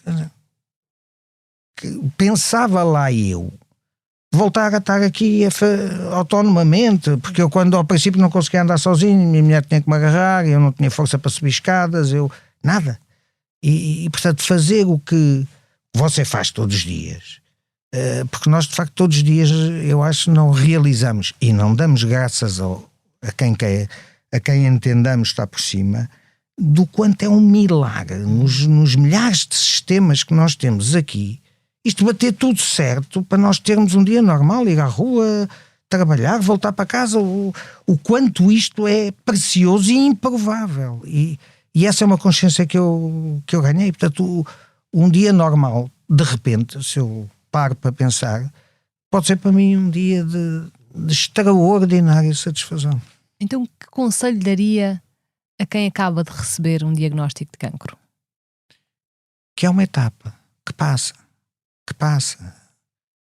que pensava lá eu voltar a estar aqui autonomamente, porque eu quando ao princípio não conseguia andar sozinho, minha mulher tinha que me agarrar, eu não tinha força para subir escadas, nada. E portanto fazer o que você faz todos os dias, porque nós de facto todos os dias, eu acho, não realizamos e não damos graças a quem entendamos está por cima, do quanto é um milagre nos milhares de sistemas que nós temos aqui, isto bater tudo certo para nós termos um dia normal, ir à rua, trabalhar, voltar para casa, o quanto isto é precioso e improvável. E essa é uma consciência que eu ganhei. Portanto, um dia normal, de repente, se eu paro para pensar, pode ser para mim um dia de extraordinária satisfação. Então, que conselho daria a quem acaba de receber um diagnóstico de cancro? Que é uma etapa que passa.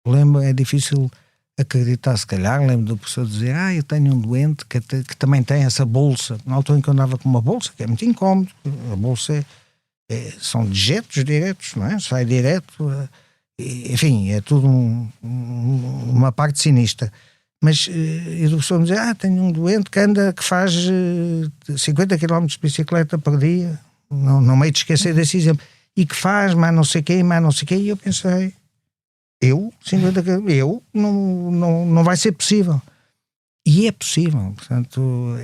Lembro, é difícil acreditar, se calhar, lembro do professor dizer, eu tenho um doente que também tem essa bolsa, na altura em que eu andava com uma bolsa, que é muito incómodo, a bolsa são dejetos diretos, não é? Sai direto, enfim, é tudo uma parte sinistra. Mas e o professor me dizer, tenho um doente que faz 50 km de bicicleta por dia, não meio de esquecer desse exemplo, e que faz mais não sei quê, e eu pensei, 50 km, não vai ser possível. E é possível, portanto,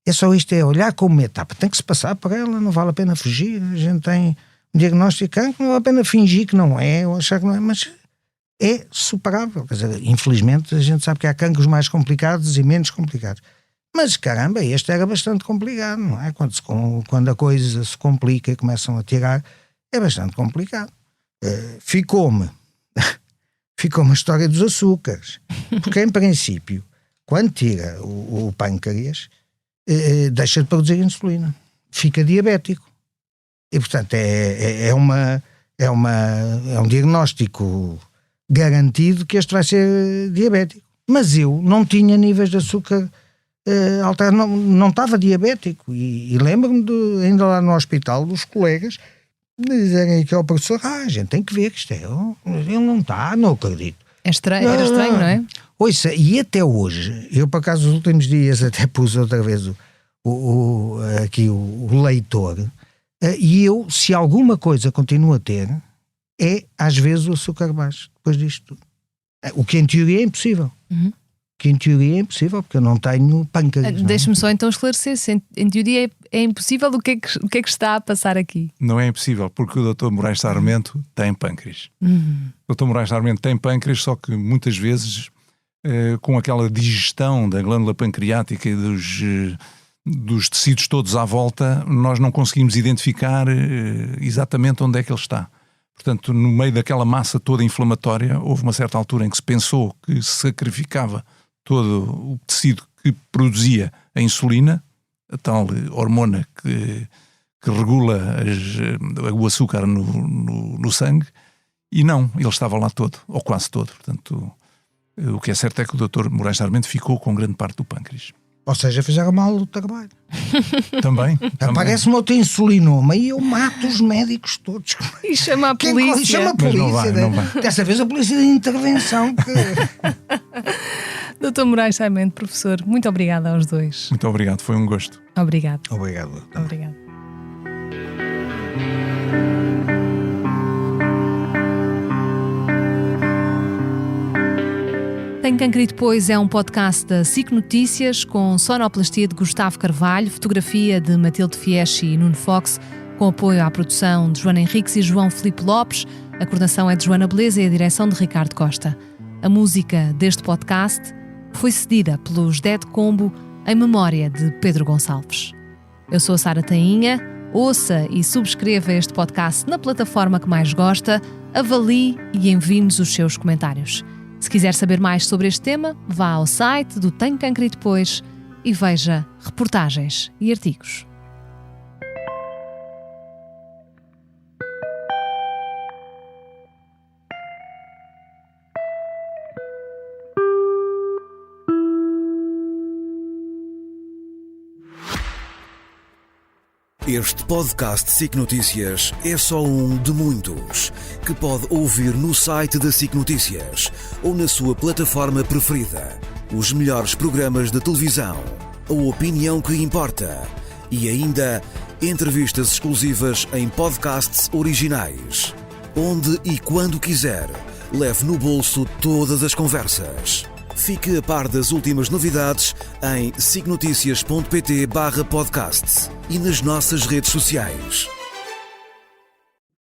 é só isto, é olhar como uma etapa, tem que se passar por ela, não vale a pena fugir, a gente tem um diagnóstico de cancro, não vale a pena fingir que não é, ou achar que não é, mas é superável. Quer dizer, infelizmente a gente sabe que há cancros mais complicados e menos complicados, mas caramba, este era bastante complicado, não é? Quando a coisa se complica e começam a tirar, é bastante complicado. Ficou-me a história dos açúcares, porque em princípio quando tira o pâncreas, deixa de produzir insulina, fica diabético, e portanto é um diagnóstico garantido que este vai ser diabético. Mas eu não tinha níveis de açúcar alterado, não estava diabético, e lembro-me ainda lá no hospital dos colegas dizerem que ao professor, a gente tem que ver que isto ele não está, não acredito. Era estranho, não é? Ouça, e até hoje, eu por acaso nos últimos dias até pus outra vez aqui o leitor, e eu, se alguma coisa continuo a ter, é às vezes o açúcar baixo, depois disto tudo. O que em teoria é impossível. Uhum. Que em teoria é impossível, porque eu não tenho pâncreas. Deixe-me só então esclarecer, se em teoria é impossível, o que é que está a passar aqui? Não é impossível, porque o Dr. Moraes Sarmento tem pâncreas. O Dr. Moraes Sarmento tem pâncreas, só que muitas vezes com aquela digestão da glândula pancreática e dos tecidos todos à volta, nós não conseguimos identificar exatamente onde é que ele está. Portanto, no meio daquela massa toda inflamatória, houve uma certa altura em que se pensou que se sacrificava todo o tecido que produzia a insulina, a tal hormona que regula o açúcar no sangue, e não, ele estava lá todo, ou quase todo. Portanto, o que é certo é que o Dr. Moraes Sarmento ficou com grande parte do pâncreas. Ou seja, fizeram mal o trabalho. Também. Aparece-me outro insulinoma e eu mato os médicos todos. E chama a polícia. Chama a polícia. Não vai. Dessa vez a polícia de intervenção. Dr. Moraes Sarmento, professor, muito obrigada aos dois. Muito obrigado, foi um gosto. Obrigado. Obrigado. Tem Cancro e Depois é um podcast da SIC Notícias com sonoplastia de Gustavo Carvalho, fotografia de Matilde Fieschi e Nuno Fox, com apoio à produção de Joana Henriques e João Filipe Lopes. A coordenação é de Joana Beleza e a direção de Ricardo Costa. A música deste podcast foi cedida pelos Dead Combo em memória de Pedro Gonçalves. Eu sou a Sara Tainha. Ouça e subscreva este podcast na plataforma que mais gosta, avalie e envie-nos os seus comentários. Se quiser saber mais sobre este tema, vá ao site do Tem Cancro e Depois e veja reportagens e artigos. Este podcast SIC Notícias é só um de muitos que pode ouvir no site da SIC Notícias ou na sua plataforma preferida. Os melhores programas de televisão, a opinião que importa e ainda entrevistas exclusivas em podcasts originais. Onde e quando quiser, leve no bolso todas as conversas. Fique a par das últimas novidades em sicnoticias.pt/podcast e nas nossas redes sociais.